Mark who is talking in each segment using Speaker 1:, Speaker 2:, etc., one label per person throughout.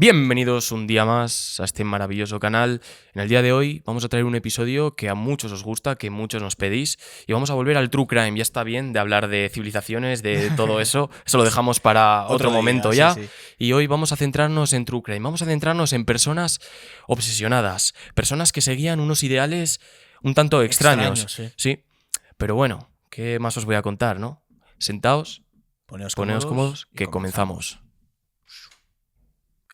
Speaker 1: Bienvenidos un día más a este maravilloso canal. En el día de hoy vamos a traer un episodio que a muchos os gusta, que muchos nos pedís, y vamos a volver al True Crime. Ya está bien de hablar de civilizaciones, de todo eso. Eso lo dejamos para otro momento ya.
Speaker 2: Sí.
Speaker 1: Y hoy vamos a centrarnos en True Crime. Vamos a centrarnos en personas obsesionadas, personas que seguían unos ideales un tanto extraños. Sí, pero bueno, ¿qué más os voy a contar, no? Sentaos,
Speaker 2: Poneos
Speaker 1: cómodos,
Speaker 2: y
Speaker 1: que comenzamos.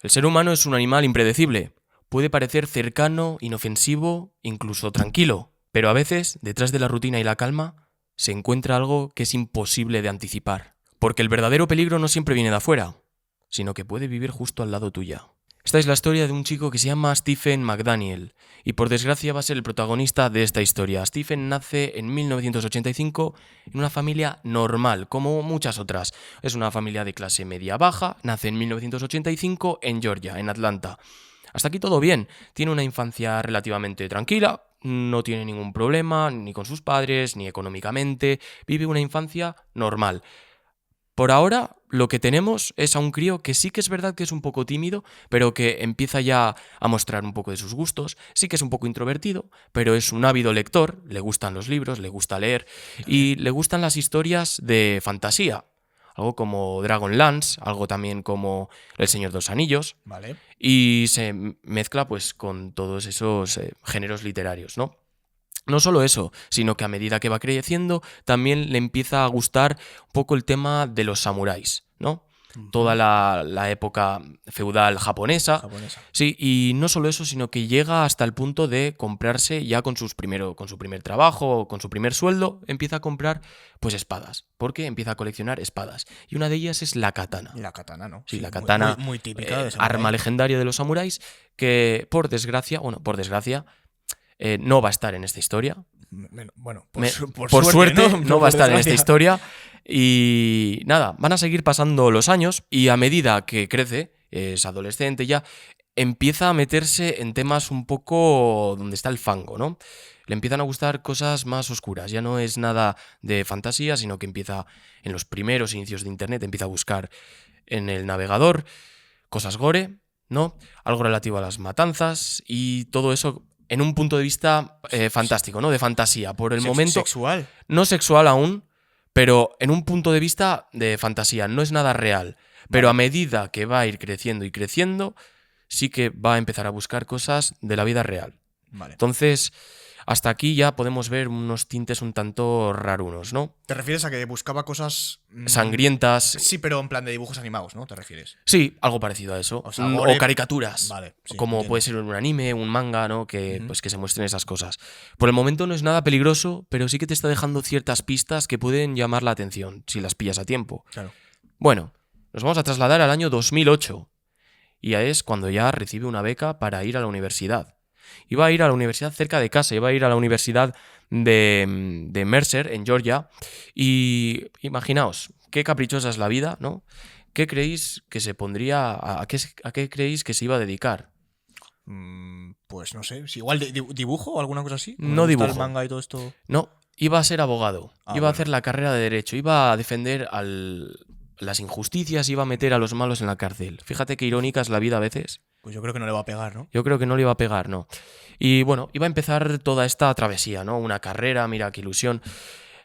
Speaker 1: El ser humano es un animal impredecible. Puede parecer cercano, inofensivo, incluso tranquilo, pero a veces, detrás de la rutina y la calma, se encuentra algo que es imposible de anticipar. Porque el verdadero peligro no siempre viene de afuera, sino que puede vivir justo al lado tuya. Esta es la historia de un chico que se llama Stephen McDaniel, y por desgracia va a ser el protagonista de esta historia. Stephen nace en 1985 en una familia normal, como muchas otras. Es una familia de clase media-baja, nace en 1985 en Georgia, en Atlanta. Hasta aquí todo bien, tiene una infancia relativamente tranquila, no tiene ningún problema, ni con sus padres, ni económicamente, vive una infancia normal. Por ahora, lo que tenemos es a un crío que sí que es verdad que es un poco tímido, pero que empieza ya a mostrar un poco de sus gustos. Sí que es un poco introvertido, pero es un ávido lector, le gustan los libros, le gusta leer y le gustan las historias de fantasía. Algo como Dragonlance, algo también como El Señor de los Anillos.
Speaker 2: Vale.
Speaker 1: Y se mezcla pues con todos esos géneros literarios, ¿no? No solo eso, sino que a medida que va creciendo, también le empieza a gustar un poco el tema de los samuráis, ¿no? Toda la época feudal japonesa. Sí, y no solo eso, sino que llega hasta el punto de comprarse ya con su primer trabajo, con su primer sueldo, empieza a comprar pues espadas, porque empieza a coleccionar espadas. Y una de ellas es la katana.
Speaker 2: Y la katana, ¿no?
Speaker 1: Sí, la katana,
Speaker 2: muy típica de samurái.
Speaker 1: arma legendaria de los samuráis, que por desgracia, no va a estar en esta historia.
Speaker 2: Bueno,
Speaker 1: por suerte no va a estar en esta
Speaker 2: desgracia.
Speaker 1: historia. Y nada, van a seguir pasando los años y a medida que crece, es adolescente ya, empieza a meterse en temas un poco donde está el fango, ¿no? Le empiezan a gustar cosas más oscuras. Ya no es nada de fantasía, sino que empieza en los primeros inicios de internet, empieza a buscar en el navegador cosas gore, ¿no? Algo relativo a las matanzas y todo eso en un punto de vista fantástico, ¿no? De fantasía. Por el momento.
Speaker 2: Sexual.
Speaker 1: No sexual aún, pero en un punto de vista de fantasía. No es nada real. Pero
Speaker 2: Vale.
Speaker 1: a medida que va a ir creciendo y creciendo, sí que va a empezar a buscar cosas de la vida real.
Speaker 2: Vale.
Speaker 1: Entonces, hasta aquí ya podemos ver unos tintes un tanto rarunos, ¿no?
Speaker 2: ¿Te refieres a que buscaba cosas
Speaker 1: Sangrientas.
Speaker 2: Sí, pero en plan de dibujos animados, ¿no? ¿Te refieres?
Speaker 1: Sí, algo parecido a eso.
Speaker 2: O sea, gore.
Speaker 1: O caricaturas.
Speaker 2: Vale, sí,
Speaker 1: como
Speaker 2: entiendo.
Speaker 1: puede ser un anime, un manga, ¿no? Que, pues, que se muestren esas cosas. Por el momento no es nada peligroso, pero sí que te está dejando ciertas pistas que pueden llamar la atención, si las pillas a tiempo.
Speaker 2: Claro.
Speaker 1: Bueno, nos vamos a trasladar al año 2008. Y es cuando ya recibe una beca para ir a la universidad. Iba a ir a la universidad cerca de casa, iba a ir a la universidad de Mercer, en Georgia. Y imaginaos, qué caprichosa es la vida, ¿no? ¿Qué creéis que se pondría, a qué creéis que se iba a dedicar?
Speaker 2: Pues no sé, si igual dibujo o alguna cosa así.
Speaker 1: No dibujo.
Speaker 2: El manga y todo esto.
Speaker 1: No, iba a ser abogado, iba
Speaker 2: bueno.
Speaker 1: a hacer la carrera de Derecho, iba a defender las injusticias, iba a meter a los malos en la cárcel. Fíjate qué irónica es la vida a veces.
Speaker 2: Pues yo creo que no le va a pegar, ¿no?
Speaker 1: Yo creo que no le iba a pegar, no. Y bueno, iba a empezar toda esta travesía, ¿no? Una carrera, mira qué ilusión.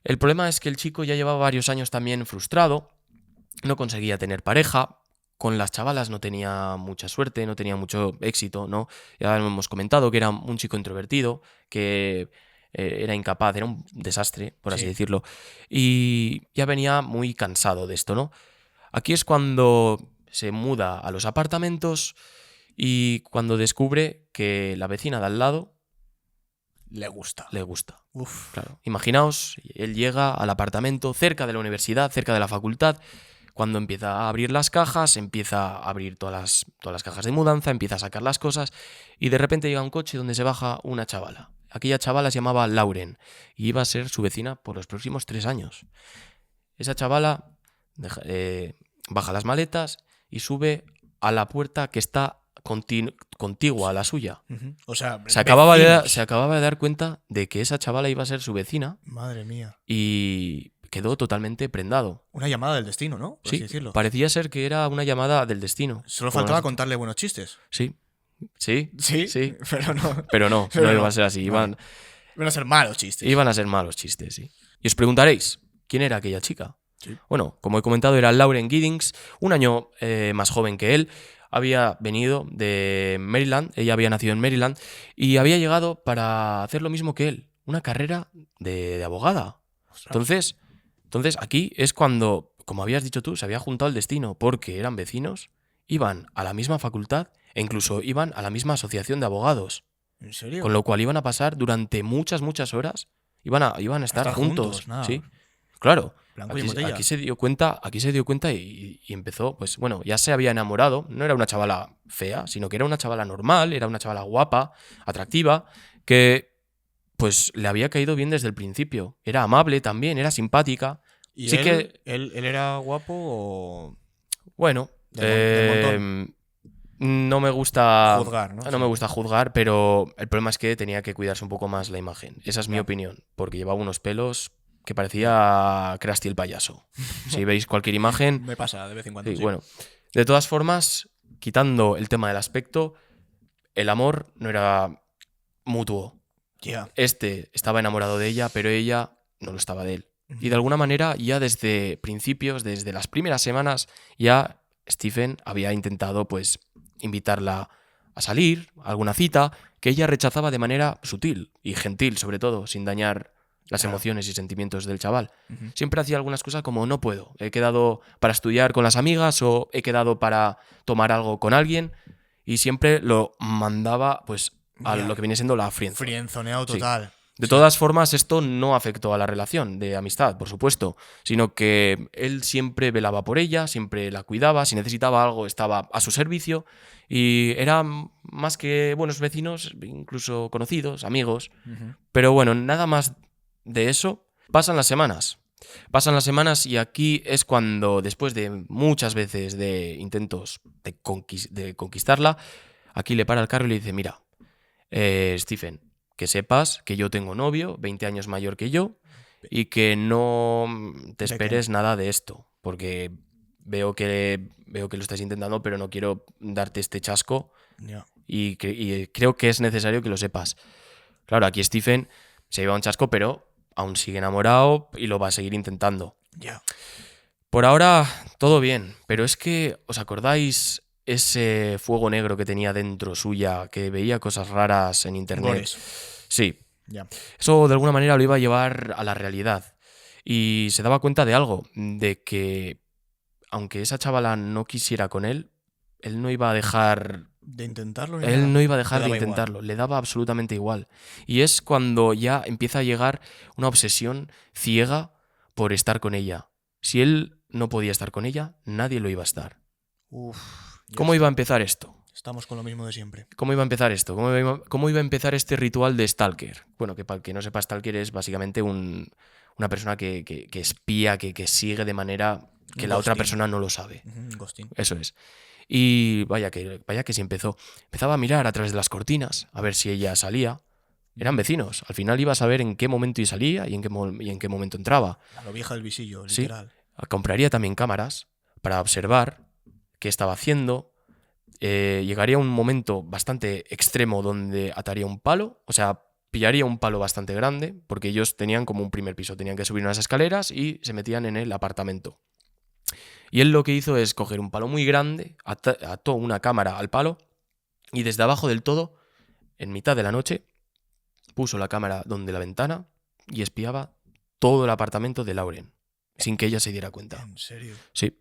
Speaker 1: El problema es que el chico ya llevaba varios años también frustrado, no conseguía tener pareja, con las chavalas no tenía mucha suerte, no tenía mucho éxito, ¿no? Ya lo hemos comentado que era un chico introvertido, que era incapaz, era un desastre, por así decirlo, y ya venía muy cansado de esto, ¿no? Aquí es cuando se muda a los apartamentos y cuando descubre que la vecina de al lado
Speaker 2: Le gusta.
Speaker 1: Uf. Claro. Imaginaos, él llega al apartamento cerca de la universidad, cerca de la facultad, cuando empieza a abrir las cajas, empieza a abrir todas las cajas de mudanza, empieza a sacar las cosas y de repente llega un coche donde se baja una chavala. Aquella chavala se llamaba Lauren y iba a ser su vecina por los próximos 3 años. Esa chavala baja las maletas y sube a la puerta que está contigua a la suya.
Speaker 2: O sea,
Speaker 1: se acababa de dar cuenta de que esa chavala iba a ser su vecina.
Speaker 2: Madre mía.
Speaker 1: Y quedó totalmente prendado.
Speaker 2: Una llamada del destino, ¿no? Por
Speaker 1: Sí,
Speaker 2: así decirlo.
Speaker 1: parecía ser que era una llamada del destino.
Speaker 2: Solo
Speaker 1: Como
Speaker 2: faltaba
Speaker 1: las-
Speaker 2: contarle buenos chistes.
Speaker 1: Sí, sí,
Speaker 2: Sí,
Speaker 1: sí.
Speaker 2: pero no.
Speaker 1: Pero no,
Speaker 2: Pero
Speaker 1: no
Speaker 2: no.
Speaker 1: iba a ser así.
Speaker 2: Vale. Van a ser malos chistes.
Speaker 1: Iban a ser malos chistes, sí. Y os preguntaréis, ¿quién era aquella chica?
Speaker 2: Sí.
Speaker 1: Bueno, como he comentado, era Lauren Giddings, un año más joven que él. Había venido de Maryland, ella había nacido en Maryland y había llegado para hacer lo mismo que él, una carrera de abogada.
Speaker 2: Ostras.
Speaker 1: Entonces aquí es cuando, como habías dicho tú, se había juntado el destino, porque eran vecinos, iban a la misma facultad e incluso iban a la misma asociación de abogados,
Speaker 2: ¿En serio?
Speaker 1: con lo cual iban a pasar durante muchas, muchas horas, iban a estar
Speaker 2: estar
Speaker 1: juntos,
Speaker 2: juntos, nada.
Speaker 1: ¿sí? Claro.
Speaker 2: Blanco y
Speaker 1: Aquí,
Speaker 2: botella.
Speaker 1: aquí se dio cuenta y empezó, pues bueno, ya se había enamorado, no era una chavala fea, sino que era una chavala normal, era una chavala guapa, atractiva, que pues le había caído bien desde el principio. Era amable también, era simpática.
Speaker 2: ¿Y
Speaker 1: Sí
Speaker 2: él,
Speaker 1: que,
Speaker 2: él era guapo o
Speaker 1: bueno,
Speaker 2: del montón?
Speaker 1: no me gusta
Speaker 2: Juzgar, ¿no?
Speaker 1: no me
Speaker 2: Sí.
Speaker 1: gusta juzgar, pero el problema es que tenía que cuidarse un poco más la imagen. Esa es mi
Speaker 2: Ya.
Speaker 1: opinión, porque llevaba unos pelos que parecía Krusty el payaso. Si veis cualquier imagen,
Speaker 2: Me pasa de vez en cuando.
Speaker 1: sí,
Speaker 2: Sí.
Speaker 1: bueno. De todas formas, quitando el tema del aspecto, el amor no era mutuo.
Speaker 2: Ya.
Speaker 1: Este estaba enamorado de ella, pero ella no lo estaba de él. Y de alguna manera, ya desde principios, desde las primeras semanas, ya Stephen había intentado, pues, invitarla a salir, a alguna cita, que ella rechazaba de manera sutil y gentil, sobre todo, sin dañar las
Speaker 2: Claro.
Speaker 1: emociones y sentimientos del chaval.
Speaker 2: Ujú.
Speaker 1: Siempre hacía algunas cosas como no puedo, he quedado para estudiar con las amigas o he quedado para tomar algo con alguien y siempre lo mandaba, pues, a
Speaker 2: Ya.
Speaker 1: lo que viene siendo la friendzone.
Speaker 2: Frienzoneado
Speaker 1: Sí.
Speaker 2: total.
Speaker 1: De
Speaker 2: Sí.
Speaker 1: todas formas, esto no afectó a la relación de amistad, por supuesto, sino que él siempre velaba por ella, siempre la cuidaba, si necesitaba algo estaba a su servicio y eran más que buenos vecinos, incluso conocidos, amigos.
Speaker 2: Ujú.
Speaker 1: Pero bueno, nada más de eso. Pasan las semanas. Pasan las semanas y aquí es cuando, después de muchas veces de intentos de conquistarla, aquí le para el carro y le dice, mira, Stephen, que sepas que yo tengo novio, 20 años mayor que yo, y que no te
Speaker 2: ¿De qué?
Speaker 1: esperes nada de esto, porque veo que lo estás intentando, pero no quiero darte este chasco
Speaker 2: Ya.
Speaker 1: y creo que es necesario que lo sepas. Claro, aquí Stephen se lleva un chasco, pero aún sigue enamorado y lo va a seguir intentando.
Speaker 2: Ya.
Speaker 1: Por ahora, todo bien, pero es que, ¿os acordáis ese fuego negro que tenía dentro suya, que veía cosas raras en internet?
Speaker 2: Gores.
Speaker 1: Sí,
Speaker 2: Ya.
Speaker 1: eso de alguna manera lo iba a llevar a la realidad. Y se daba cuenta de algo, de que aunque esa chavala no quisiera con él no iba a dejar
Speaker 2: De intentarlo ni
Speaker 1: él
Speaker 2: nada.
Speaker 1: no iba a
Speaker 2: Le
Speaker 1: dejar de
Speaker 2: daba igual.
Speaker 1: intentarlo, le daba absolutamente igual. Y es cuando ya empieza a llegar una obsesión ciega por estar con ella. Si él no podía estar con ella, nadie lo iba a estar.
Speaker 2: Uf. ya
Speaker 1: ¿Cómo iba a empezar esto?
Speaker 2: Estamos con lo mismo de siempre.
Speaker 1: ¿Cómo iba a empezar esto? ¿Cómo iba a empezar este ritual de Stalker? Bueno, que para el que no sepa, Stalker es básicamente una persona que espía, que sigue de manera que la otra
Speaker 2: Ghosting.
Speaker 1: persona no lo sabe.
Speaker 2: Ujú, ghosting.
Speaker 1: Eso es. Y vaya que sí empezó. Empezaba a mirar a través de las cortinas, a ver si ella salía. Eran vecinos. Al final iba a saber en qué momento salía y en qué momento entraba.
Speaker 2: A lo vieja del visillo,
Speaker 1: Sí.
Speaker 2: literal.
Speaker 1: Compraría también cámaras para observar qué estaba haciendo. Llegaría un momento bastante extremo donde ataría un palo, o sea, pillaría un palo bastante grande, porque ellos tenían como un primer piso, tenían que subir unas escaleras y se metían en el apartamento. Y él lo que hizo es coger un palo muy grande, ató una cámara al palo y desde abajo del todo, en mitad de la noche, puso la cámara donde la ventana y espiaba todo el apartamento de Lauren, sin que ella se diera cuenta.
Speaker 2: ¿En serio?
Speaker 1: Sí.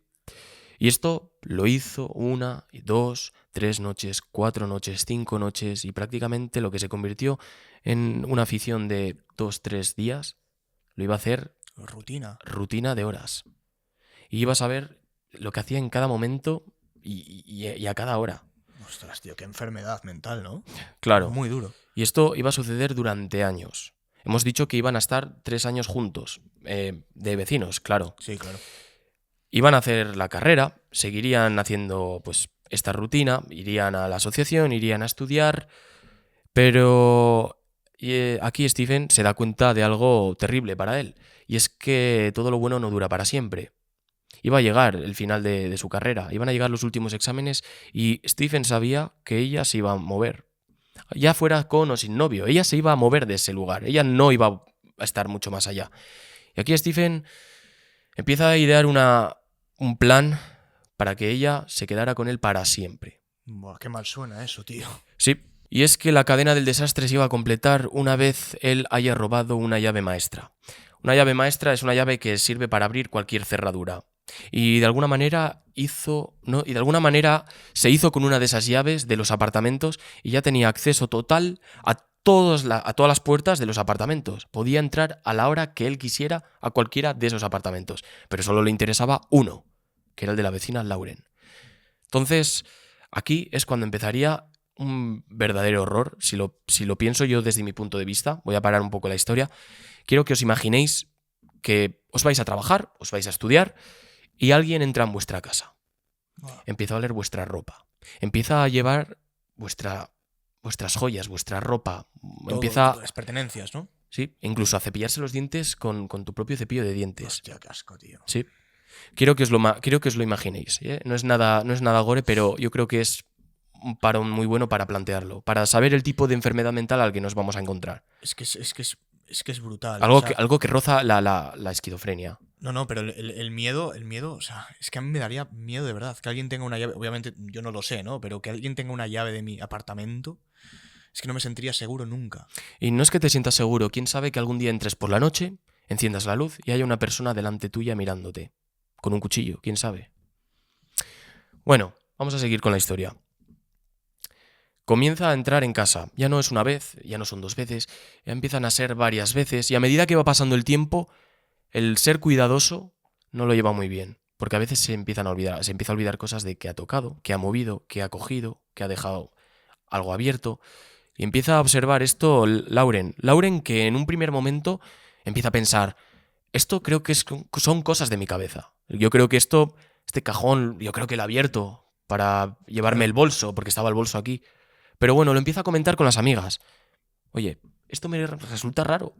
Speaker 1: Y esto lo hizo 1, 2, 3 noches, 4 noches, 5 noches y prácticamente lo que se convirtió en una afición de 2, 3 días, lo iba a hacer
Speaker 2: Rutina.
Speaker 1: rutina de horas. Y iba a saber lo que hacía en cada momento y a cada hora.
Speaker 2: Ostras, tío, qué enfermedad mental, ¿no?
Speaker 1: Claro.
Speaker 2: Muy duro.
Speaker 1: Y esto iba a suceder durante años. Hemos dicho que iban a estar 3 años juntos, de vecinos, claro.
Speaker 2: Sí, claro.
Speaker 1: Iban a hacer la carrera, seguirían haciendo pues esta rutina, irían a la asociación, irían a estudiar, pero Y aquí Stephen se da cuenta de algo terrible para él, y es que todo lo bueno no dura para siempre. Iba a llegar el final de su carrera, iban a llegar los últimos exámenes y Stephen sabía que ella se iba a mover. Ya fuera con o sin novio, ella se iba a mover de ese lugar, ella no iba a estar mucho más allá. Y aquí Stephen empieza a idear un plan para que ella se quedara con él para siempre.
Speaker 2: Buah, qué mal suena eso, tío.
Speaker 1: Sí, y es que la cadena del desastre se iba a completar una vez él haya robado una llave maestra. Una llave maestra es una llave que sirve para abrir cualquier cerradura. Y de alguna manera se hizo con una de esas llaves de los apartamentos y ya tenía acceso total a todas las puertas de los apartamentos. Podía entrar a la hora que él quisiera a cualquiera de esos apartamentos, pero solo le interesaba uno, que era el de la vecina Lauren. Entonces, aquí es cuando empezaría un verdadero horror, si lo pienso yo desde mi punto de vista. Voy a parar un poco la historia. Quiero que os imaginéis que os vais a trabajar, os vais a estudiar y alguien entra en vuestra casa. Empieza a oler vuestra ropa. Empieza a llevar vuestras joyas, vuestra ropa. Empieza
Speaker 2: Las pertenencias, ¿no?
Speaker 1: Sí, incluso a cepillarse los dientes con tu propio cepillo de dientes.
Speaker 2: Hostia, qué asco, tío.
Speaker 1: Sí. Quiero que os lo imaginéis. ¿Eh? No es nada gore, pero yo creo que es un parón muy bueno para plantearlo, para saber el tipo de enfermedad mental al que nos vamos a encontrar.
Speaker 2: Es que es brutal.
Speaker 1: Algo,
Speaker 2: o sea,
Speaker 1: algo que roza la esquizofrenia.
Speaker 2: No, pero el miedo, o sea, es que a mí me daría miedo de verdad. Que alguien tenga una llave, obviamente yo no lo sé, ¿no? Pero que alguien tenga una llave de mi apartamento, es que no me sentiría seguro nunca.
Speaker 1: Y no es que te sientas seguro, quién sabe que algún día entres por la noche, enciendas la luz y haya una persona delante tuya mirándote, con un cuchillo, quién sabe. Bueno, vamos a seguir con la historia. Comienza a entrar en casa, ya no es una vez, ya no son dos veces, ya empiezan a ser varias veces y a medida que va pasando el tiempo, el ser cuidadoso no lo lleva muy bien, porque a veces se empieza a olvidar cosas de que ha tocado, que ha movido, que ha cogido, que ha dejado algo abierto. Y empieza a observar esto Lauren. Lauren que en un primer momento empieza a pensar, esto creo que son cosas de mi cabeza. Yo creo que este cajón, yo creo que lo he abierto para llevarme el bolso, porque estaba el bolso aquí. Pero bueno, lo empieza a comentar con las amigas. Oye, esto me resulta raro.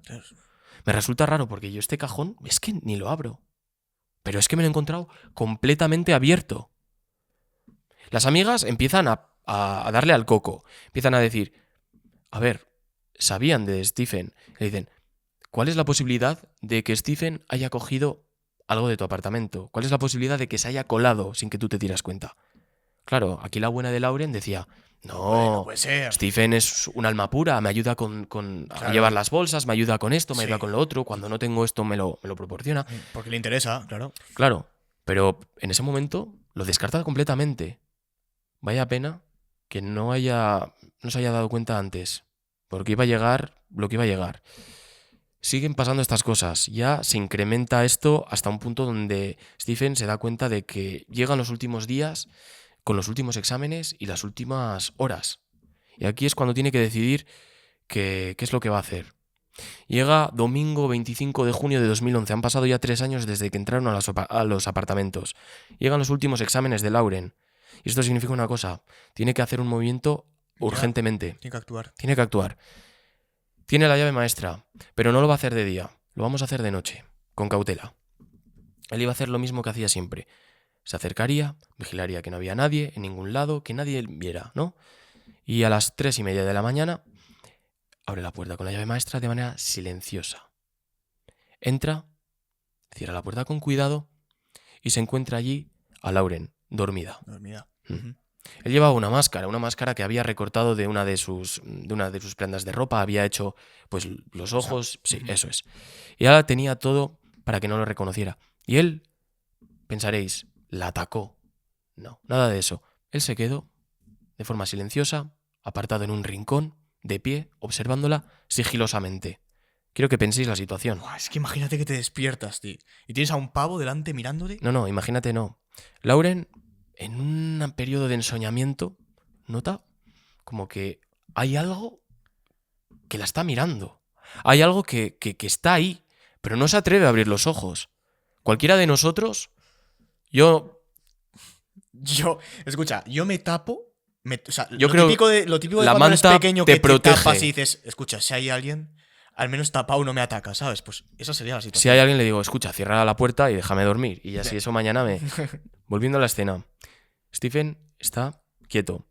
Speaker 1: Me resulta raro porque yo este cajón es que ni lo abro. Pero es que me lo he encontrado completamente abierto. Las amigas empiezan a darle al coco. Empiezan a decir, a ver, sabían de Stephen. Le dicen, ¿cuál es la posibilidad de que Stephen haya cogido algo de tu apartamento? ¿Cuál es la posibilidad de que se haya colado sin que tú te dieras cuenta? Claro, aquí la buena de Lauren decía, no,
Speaker 2: puede ser.
Speaker 1: Stephen es un alma pura, me ayuda a llevar las bolsas, me ayuda con esto, me ayuda con lo otro, cuando no tengo esto me lo proporciona.
Speaker 2: Porque le interesa, claro.
Speaker 1: Claro, pero en ese momento lo descarta completamente. Vaya pena que no se haya dado cuenta antes, porque iba a llegar lo que iba a llegar. Siguen pasando estas cosas, ya se incrementa esto hasta un punto donde Stephen se da cuenta de que llegan los últimos días con los últimos exámenes y las últimas horas. Y aquí es cuando tiene que decidir qué es lo que va a hacer. Llega domingo 25 de junio de 2011. Han pasado ya 3 años desde que entraron a los apartamentos. Llegan los últimos exámenes de Lauren. Y esto significa una cosa. Tiene que hacer un movimiento urgentemente.
Speaker 2: Tiene que actuar.
Speaker 1: Tiene que actuar. Tiene la llave maestra, pero no lo va a hacer de día. Lo vamos a hacer de noche, con cautela. Él iba a hacer lo mismo que hacía siempre. Se acercaría, vigilaría que no había nadie en ningún lado, que nadie viera, ¿no? Y a las 3:30 de la mañana abre la puerta con la llave maestra de manera silenciosa. Entra, cierra la puerta con cuidado y se encuentra allí a Lauren, dormida. Él llevaba una máscara que había recortado de una de sus prendas de ropa, había hecho pues los ojos, sí, eso es. Y ahora tenía todo para que no lo reconociera. Y él, pensaréis, la atacó. No, nada de eso. Él se quedó de forma silenciosa, apartado en un rincón, de pie, observándola sigilosamente. Quiero que penséis la situación.
Speaker 2: Es que imagínate que te despiertas, tío, y tienes a un pavo delante mirándote.
Speaker 1: No, imagínate no. Lauren, en un periodo de ensoñamiento, nota como que hay algo que la está mirando. Hay algo que está ahí, pero no se atreve a abrir los ojos. Cualquiera de nosotros, escucha,
Speaker 2: yo me tapo O sea,
Speaker 1: Yo
Speaker 2: lo
Speaker 1: creo
Speaker 2: típico de
Speaker 1: la
Speaker 2: cuando eres
Speaker 1: manta
Speaker 2: pequeño
Speaker 1: te
Speaker 2: que
Speaker 1: protege.
Speaker 2: te tapas y dices, escucha, si hay alguien, al menos tapado no me ataca, ¿sabes? Pues esa sería la situación.
Speaker 1: Si hay alguien, le digo, escucha, cierra la puerta y déjame dormir. Y así
Speaker 2: Ya.
Speaker 1: eso mañana me... Volviendo a la escena. Stephen está quieto.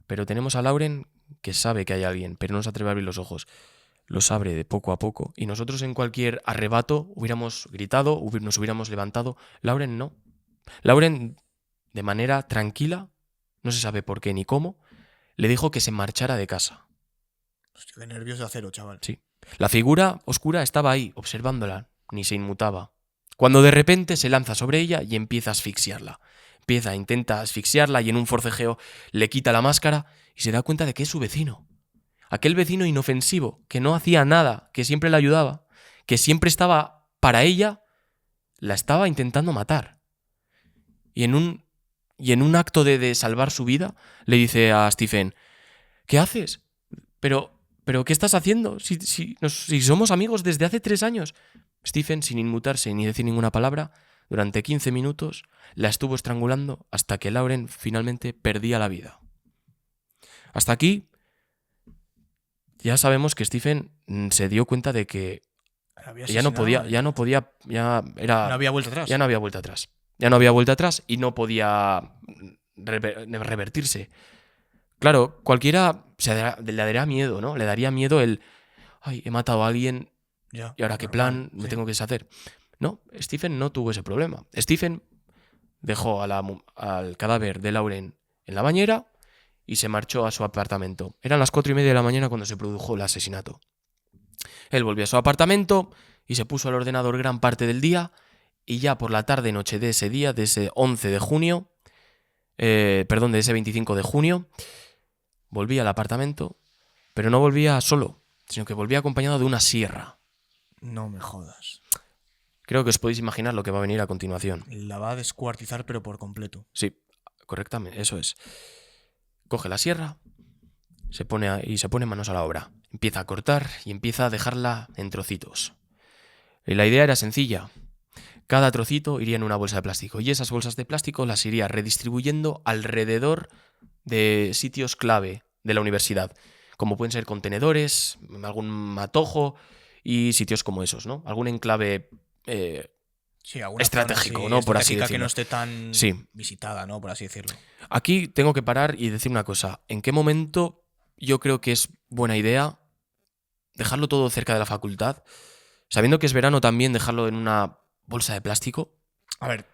Speaker 1: Pero tenemos a Lauren que sabe que hay alguien, pero no se atreve a abrir los ojos. Los abre de poco a poco. Y nosotros en cualquier arrebato hubiéramos gritado, nos hubiéramos levantado. Lauren no. Lauren, de manera tranquila, no se sabe por qué ni cómo, le dijo que se marchara de casa.
Speaker 2: Hostia, qué nervios de acero, chaval.
Speaker 1: Sí. La figura oscura estaba ahí, observándola, ni se inmutaba. Cuando de repente se lanza sobre ella y empieza a asfixiarla. Intenta asfixiarla y en un forcejeo le quita la máscara y se da cuenta de que es su vecino. Aquel vecino inofensivo, que no hacía nada, que siempre la ayudaba, que siempre estaba para ella, la estaba intentando matar. Y en un acto de salvar su vida, le dice a Stephen, ¿qué haces? Pero ¿qué estás haciendo? Si somos amigos desde hace 3 años. Stephen, sin inmutarse ni decir ninguna palabra, durante 15 minutos la estuvo estrangulando hasta que Lauren finalmente perdía la vida. Hasta aquí ya sabemos que Stephen se dio cuenta de que ya no podía,
Speaker 2: No había vuelta atrás.
Speaker 1: ya no había vuelta atrás. Ya no había vuelta atrás y no podía revertirse. Claro, cualquiera le daría miedo, ¿no? Le daría miedo ay, he matado a alguien
Speaker 2: Ya,
Speaker 1: y ahora qué
Speaker 2: normal,
Speaker 1: plan me
Speaker 2: sí.
Speaker 1: tengo que deshacer. No, Stephen no tuvo ese problema. Stephen dejó al cadáver de Lauren en la bañera y se marchó a su apartamento. Eran las 4:30 de la mañana cuando se produjo el asesinato. Él volvió a su apartamento y se puso al ordenador gran parte del día y ya por la tarde-noche de ese día, de ese 11 de junio, de ese 25 de junio, volvía al apartamento, pero no volvía solo, sino que volvía acompañado de una sierra.
Speaker 2: No me jodas.
Speaker 1: Creo que os podéis imaginar lo que va a venir a continuación.
Speaker 2: La va a descuartizar, pero por completo.
Speaker 1: Sí, correctamente, eso es. Coge la sierra se pone manos a la obra. Empieza a cortar y empieza a dejarla en trocitos. Y la idea era sencilla. Cada trocito iría en una bolsa de plástico y esas bolsas de plástico las iría redistribuyendo alrededor de sitios clave de la universidad, como pueden ser contenedores, algún matojo y sitios como esos, ¿no? Algún enclave
Speaker 2: Sí, alguna
Speaker 1: estratégico,
Speaker 2: zona,
Speaker 1: ¿no? Por así
Speaker 2: estratégica
Speaker 1: decirlo.
Speaker 2: que no esté tan
Speaker 1: Sí.
Speaker 2: visitada, ¿no? Por así decirlo.
Speaker 1: Aquí tengo que parar y decir una cosa. ¿En qué momento yo creo que es buena idea dejarlo todo cerca de la facultad? Sabiendo que es verano también, dejarlo en una bolsa de plástico.
Speaker 2: A ver,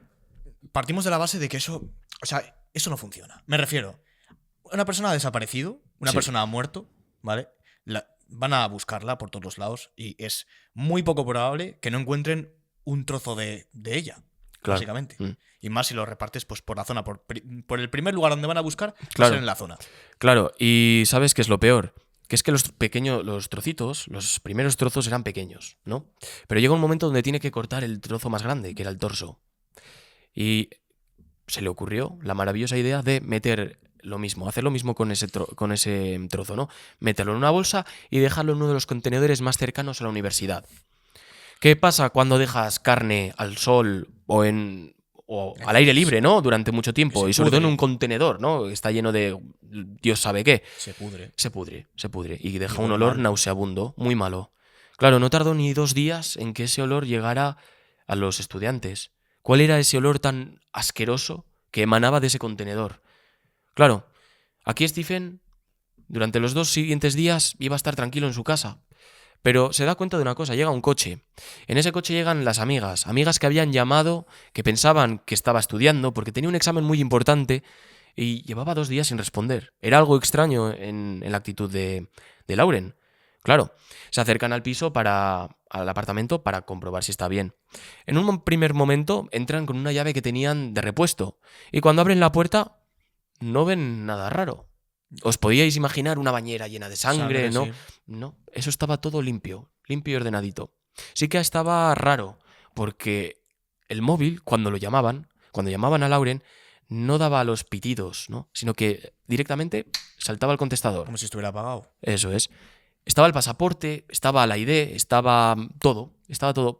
Speaker 2: partimos de la base de que eso no funciona. Me refiero, una persona ha desaparecido, una
Speaker 1: Sí.
Speaker 2: persona ha muerto, ¿vale? Van a buscarla por todos los lados y es muy poco probable que no encuentren un trozo de ella,
Speaker 1: Claro.
Speaker 2: básicamente.
Speaker 1: Mm.
Speaker 2: Y más si lo repartes pues, por la zona, por el primer lugar donde van a buscar, va a
Speaker 1: Claro.
Speaker 2: ser en la zona.
Speaker 1: Claro, y ¿sabes qué es lo peor? Que es que los trocitos, los primeros trozos eran pequeños, ¿no? Pero llega un momento donde tiene que cortar el trozo más grande, que era el torso. Y se le ocurrió la maravillosa idea de meter lo mismo, hacer lo mismo con ese trozo, ¿no? Meterlo en una bolsa y dejarlo en uno de los contenedores más cercanos a la universidad. ¿Qué pasa cuando dejas carne al sol o al aire libre, ¿no? Durante mucho tiempo.
Speaker 2: Se
Speaker 1: Y sobre todo en
Speaker 2: pudre.
Speaker 1: un contenedor, ¿no? Está lleno de Dios sabe qué.
Speaker 2: Se pudre.
Speaker 1: Se pudre. Y deja
Speaker 2: Y
Speaker 1: un
Speaker 2: huele
Speaker 1: olor
Speaker 2: mal.
Speaker 1: nauseabundo, muy malo. Claro, no tardó ni 2 días en que ese olor llegara a los estudiantes. ¿Cuál era ese olor tan asqueroso que emanaba de ese contenedor? Claro, aquí Stephen, durante los 2 siguientes días, iba a estar tranquilo en su casa. Pero se da cuenta de una cosa, llega un coche. En ese coche llegan las amigas que habían llamado, que pensaban que estaba estudiando porque tenía un examen muy importante y llevaba 2 días sin responder. Era algo extraño en la actitud de Lauren. Claro, se acercan al apartamento para comprobar si está bien. En un primer momento entran con una llave que tenían de repuesto y cuando abren la puerta no ven nada raro. ¿Os podíais imaginar una bañera llena de sangre, no?
Speaker 2: sí.
Speaker 1: No, eso estaba todo limpio y ordenadito. Sí que estaba raro, porque el móvil, cuando llamaban a Lauren, no daba los pitidos, ¿no? Sino que directamente saltaba el contestador.
Speaker 2: Como si estuviera apagado.
Speaker 1: Eso es. Estaba el pasaporte, estaba la ID, estaba todo.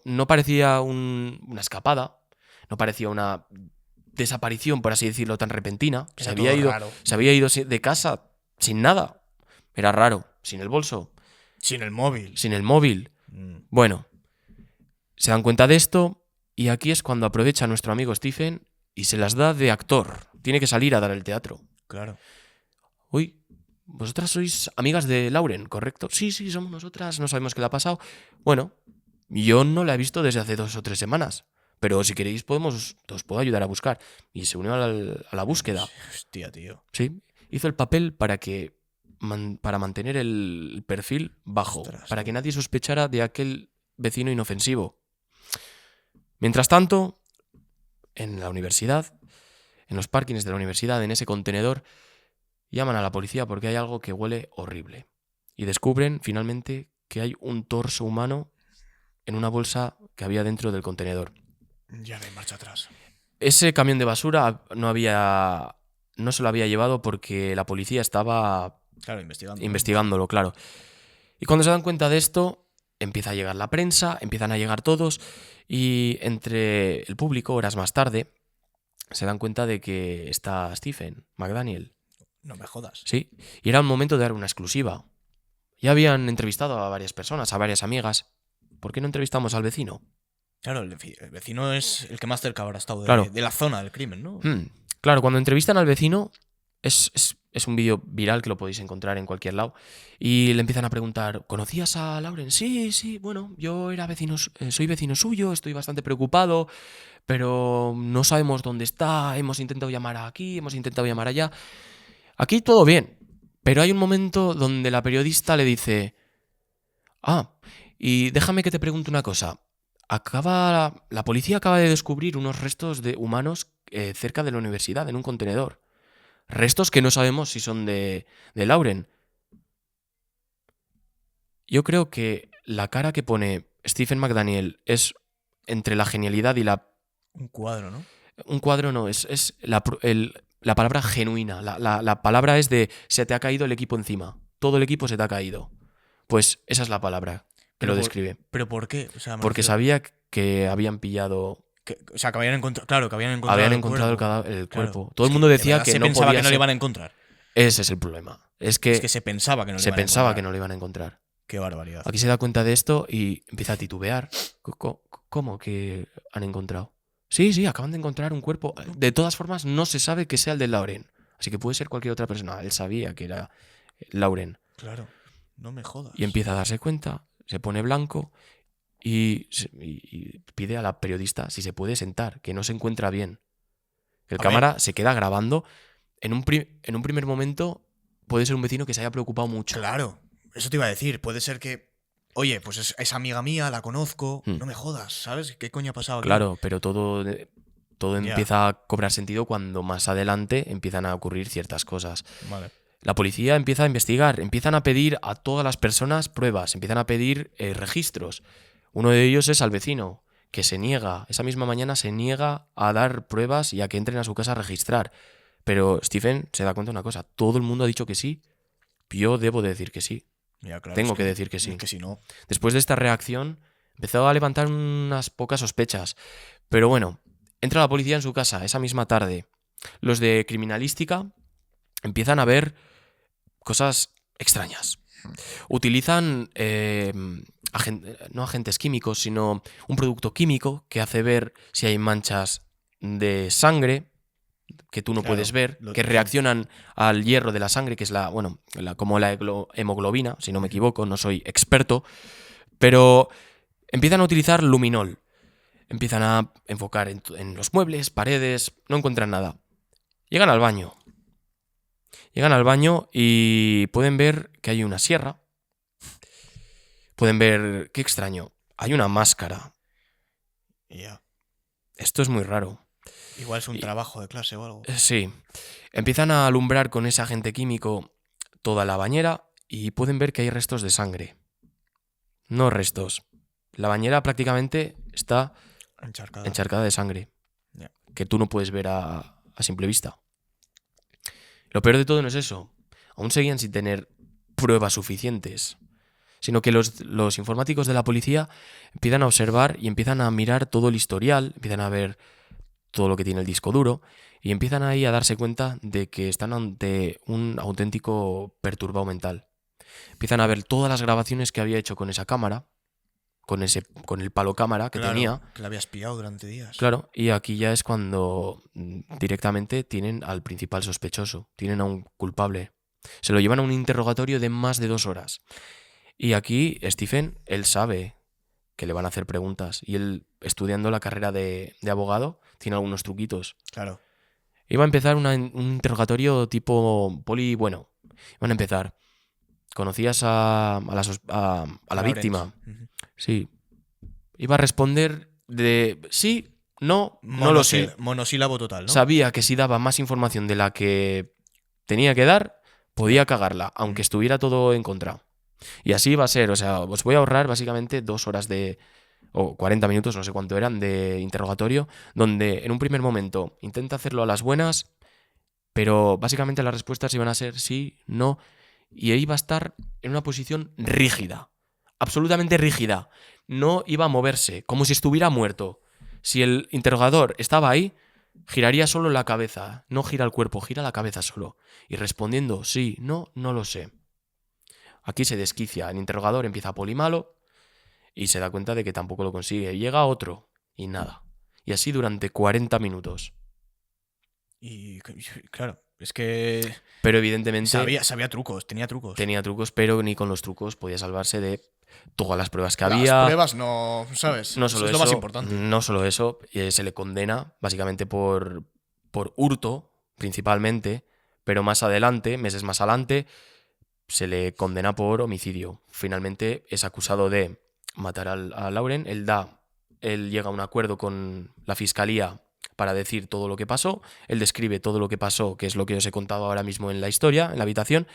Speaker 1: No parecía una escapada, no parecía una desaparición, por así decirlo, tan repentina.
Speaker 2: Era todo raro.
Speaker 1: Se había ido de casa sin nada. Era raro. Sin el bolso.
Speaker 2: Sin el móvil.
Speaker 1: Sin el móvil. Bueno, se dan cuenta de esto y aquí es cuando aprovecha nuestro amigo Stephen y se las da de actor. Tiene que salir a dar el teatro.
Speaker 2: Claro.
Speaker 1: Uy, vosotras sois amigas de Lauren, ¿correcto? Sí, somos nosotras, no sabemos qué le ha pasado. Bueno, yo no la he visto desde hace 2 o 3 semanas, pero si queréis os puedo ayudar a buscar. Y se unió a la búsqueda.
Speaker 2: Hostia, tío.
Speaker 1: Sí, hizo el papel para mantener el perfil bajo,
Speaker 2: Ostras,
Speaker 1: para que nadie sospechara de aquel vecino inofensivo. Mientras tanto, en la universidad, en los parkings de la universidad, en ese contenedor, llaman a la policía porque hay algo que huele horrible. Y descubren finalmente que hay un torso humano en una bolsa que había dentro del contenedor.
Speaker 2: Ya no hay marcha atrás.
Speaker 1: Ese camión de basura no se lo había llevado porque la policía estaba
Speaker 2: Claro,
Speaker 1: investigándolo, claro. Y cuando se dan cuenta de esto, empieza a llegar la prensa, empiezan a llegar todos y entre el público, horas más tarde, se dan cuenta de que está Stephen McDaniel.
Speaker 2: No me jodas.
Speaker 1: Sí, y era el momento de dar una exclusiva. Ya habían entrevistado a varias personas, a varias amigas. ¿Por qué no entrevistamos al vecino?
Speaker 2: Claro, el vecino es el que más cerca habrá estado
Speaker 1: Claro.
Speaker 2: de la zona del crimen, ¿no?
Speaker 1: Claro, cuando entrevistan al vecino, es un vídeo viral que lo podéis encontrar en cualquier lado, y le empiezan a preguntar, ¿conocías a Lauren? Sí, bueno, yo soy vecino suyo, estoy bastante preocupado, pero no sabemos dónde está, hemos intentado llamar aquí, hemos intentado llamar allá. Aquí todo bien, pero hay un momento donde la periodista le dice, y déjame que te pregunte una cosa. La policía acaba de descubrir unos restos de humanos cerca de la universidad, en un contenedor. Restos que no sabemos si son de Lauren. Yo creo que la cara que pone Stephen McDaniel es entre la genialidad y
Speaker 2: Un cuadro, ¿no?
Speaker 1: Un cuadro no, es la palabra genuina. La palabra es de se te ha caído el equipo encima. Todo el equipo se te ha caído. Pues esa es la palabra que lo describe.
Speaker 2: ¿Pero por qué? O sea,
Speaker 1: Porque sabía que habían pillado...
Speaker 2: que habían encontrado. Claro, que habían encontrado.
Speaker 1: Habían
Speaker 2: el
Speaker 1: encontrado
Speaker 2: cuerpo.
Speaker 1: el
Speaker 2: Claro.
Speaker 1: cuerpo. Todo el mundo decía que
Speaker 2: se
Speaker 1: no
Speaker 2: pensaba
Speaker 1: podía
Speaker 2: que no le
Speaker 1: ser.
Speaker 2: iban a encontrar.
Speaker 1: Ese es el problema. Es que
Speaker 2: Se pensaba que no le
Speaker 1: se
Speaker 2: iban a
Speaker 1: pensaba
Speaker 2: encontrar.
Speaker 1: que no lo iban a encontrar.
Speaker 2: Qué barbaridad.
Speaker 1: Aquí se da cuenta de esto y empieza a titubear. ¿Cómo que han encontrado? Sí, acaban de encontrar un cuerpo. De todas formas, no se sabe que sea el de Lauren. Así que puede ser cualquier otra persona. Él sabía que era Lauren.
Speaker 2: Claro, no me jodas.
Speaker 1: Y empieza a darse cuenta, se pone blanco y pide a la periodista si se puede sentar, que no se encuentra bien. El cámara se queda grabando. En un primer momento puede ser un vecino que se haya preocupado mucho.
Speaker 2: Claro, eso te iba a decir. Puede ser que, oye, pues es amiga mía, la conozco. No me jodas, ¿sabes? ¿Qué coño ha pasado aquí?
Speaker 1: Claro, pero todo empieza a cobrar sentido cuando más adelante empiezan a ocurrir ciertas cosas.
Speaker 2: Vale.
Speaker 1: La policía empieza a investigar, empiezan a pedir a todas las personas pruebas, empiezan a pedir registros. Uno de ellos es al vecino, que esa misma mañana se niega a dar pruebas y a que entren a su casa a registrar. Pero Stephen se da cuenta de una cosa, todo el mundo ha dicho que sí, yo debo de decir que sí.
Speaker 2: Ya, claro,
Speaker 1: Tengo que decir que sí.
Speaker 2: Es que si no...
Speaker 1: Después de esta reacción, empezó a levantar unas pocas sospechas. Pero bueno, entra la policía en su casa esa misma tarde. Los de criminalística empiezan a ver cosas extrañas. Utilizan no agentes químicos, sino un producto químico que hace ver si hay manchas de sangre que tú no puedes ver, que reaccionan al hierro de la sangre, que es como la hemoglobina, si no me equivoco, no soy experto, pero empiezan a utilizar luminol. Empiezan a enfocar en los muebles, paredes, no encuentran nada. Llegan al baño y pueden ver que hay una sierra. Pueden ver, qué extraño, hay una máscara.
Speaker 2: Ya.
Speaker 1: Esto es muy raro.
Speaker 2: Igual es un trabajo de clase o algo.
Speaker 1: Sí. Empiezan a alumbrar con ese agente químico toda la bañera y pueden ver que hay restos de sangre. No restos. La bañera prácticamente está encharcada de sangre.
Speaker 2: Ya.
Speaker 1: Que tú no puedes ver a simple vista. Lo peor de todo no es eso. Aún seguían sin tener pruebas suficientes. Sino que los informáticos de la policía empiezan a observar y empiezan a mirar todo el historial, empiezan a ver todo lo que tiene el disco duro, y empiezan ahí a darse cuenta de que están ante un auténtico perturbado mental. Empiezan a ver todas las grabaciones que había hecho con esa cámara, con el palo cámara que tenía.
Speaker 2: Que la había espiado durante días.
Speaker 1: Claro, y aquí ya es cuando directamente tienen al principal sospechoso, tienen a un culpable. Se lo llevan a un interrogatorio de más de 2 horas. Y aquí Stephen, él sabe que le van a hacer preguntas. Y él, estudiando la carrera de abogado, tiene algunos truquitos.
Speaker 2: Claro.
Speaker 1: Iba a empezar un interrogatorio tipo poli, bueno. Iban a empezar. ¿Conocías a la
Speaker 2: Lawrence.
Speaker 1: víctima? Sí. Iba a responder de sí, no, no lo sé.
Speaker 2: Monosílabo total, ¿no?
Speaker 1: Sabía que si daba más información de la que tenía que dar, podía cagarla, aunque estuviera todo en contra. Y así va a ser, o sea, os voy a ahorrar básicamente 2 horas o 40 minutos, no sé cuánto eran, de interrogatorio, donde en un primer momento intenta hacerlo a las buenas, pero básicamente las respuestas iban a ser sí, no, y él iba a estar en una posición rígida, absolutamente rígida. No iba a moverse, como si estuviera muerto. Si el interrogador estaba ahí, giraría solo la cabeza, no gira el cuerpo, gira la cabeza solo. Y respondiendo sí, no, no lo sé. Aquí se desquicia, el interrogador empieza polimalo y se da cuenta de que tampoco lo consigue. Llega otro y nada. Y así durante 40 minutos.
Speaker 2: Y claro, es que
Speaker 1: Pero evidentemente
Speaker 2: sabía trucos, tenía trucos.
Speaker 1: tenía trucos, pero ni con los trucos podía salvarse de todas las pruebas que
Speaker 2: Las
Speaker 1: había.
Speaker 2: pruebas no, ¿sabes?
Speaker 1: No solo
Speaker 2: Eso es lo más importante.
Speaker 1: No solo eso, se le condena básicamente por hurto, principalmente, pero más adelante, meses más adelante, se le condena por homicidio. Finalmente es acusado de matar a Lauren. Él llega a un acuerdo con la fiscalía para decir todo lo que pasó. Él describe todo lo que pasó, que es lo que os he contado ahora mismo en la historia, en la habitación.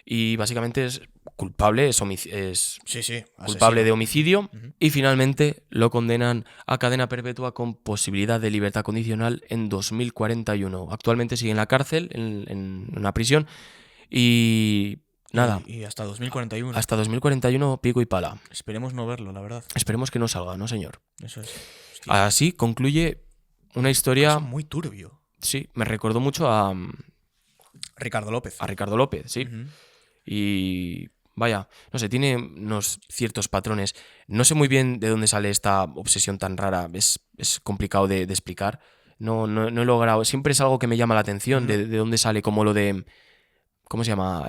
Speaker 1: Y básicamente es culpable, es culpable de homicidio. Y finalmente lo condenan a cadena perpetua con posibilidad de libertad condicional en 2041. Actualmente sigue en la cárcel, en una prisión. Y nada.
Speaker 2: Y hasta 2041.
Speaker 1: Hasta 2041 pico y pala.
Speaker 2: Esperemos no verlo, la verdad.
Speaker 1: Esperemos que no salga, ¿no, señor?
Speaker 2: Eso es. Hostia.
Speaker 1: Así concluye una historia...
Speaker 2: Caso muy turbio.
Speaker 1: Sí, me recordó mucho a
Speaker 2: Ricardo López.
Speaker 1: Ricardo López, sí. Y vaya, no sé, tiene unos ciertos patrones. No sé muy bien de dónde sale esta obsesión tan rara. Es complicado de explicar. No he logrado. Siempre es algo que me llama la atención. De dónde sale, como lo de. ¿Cómo se llama?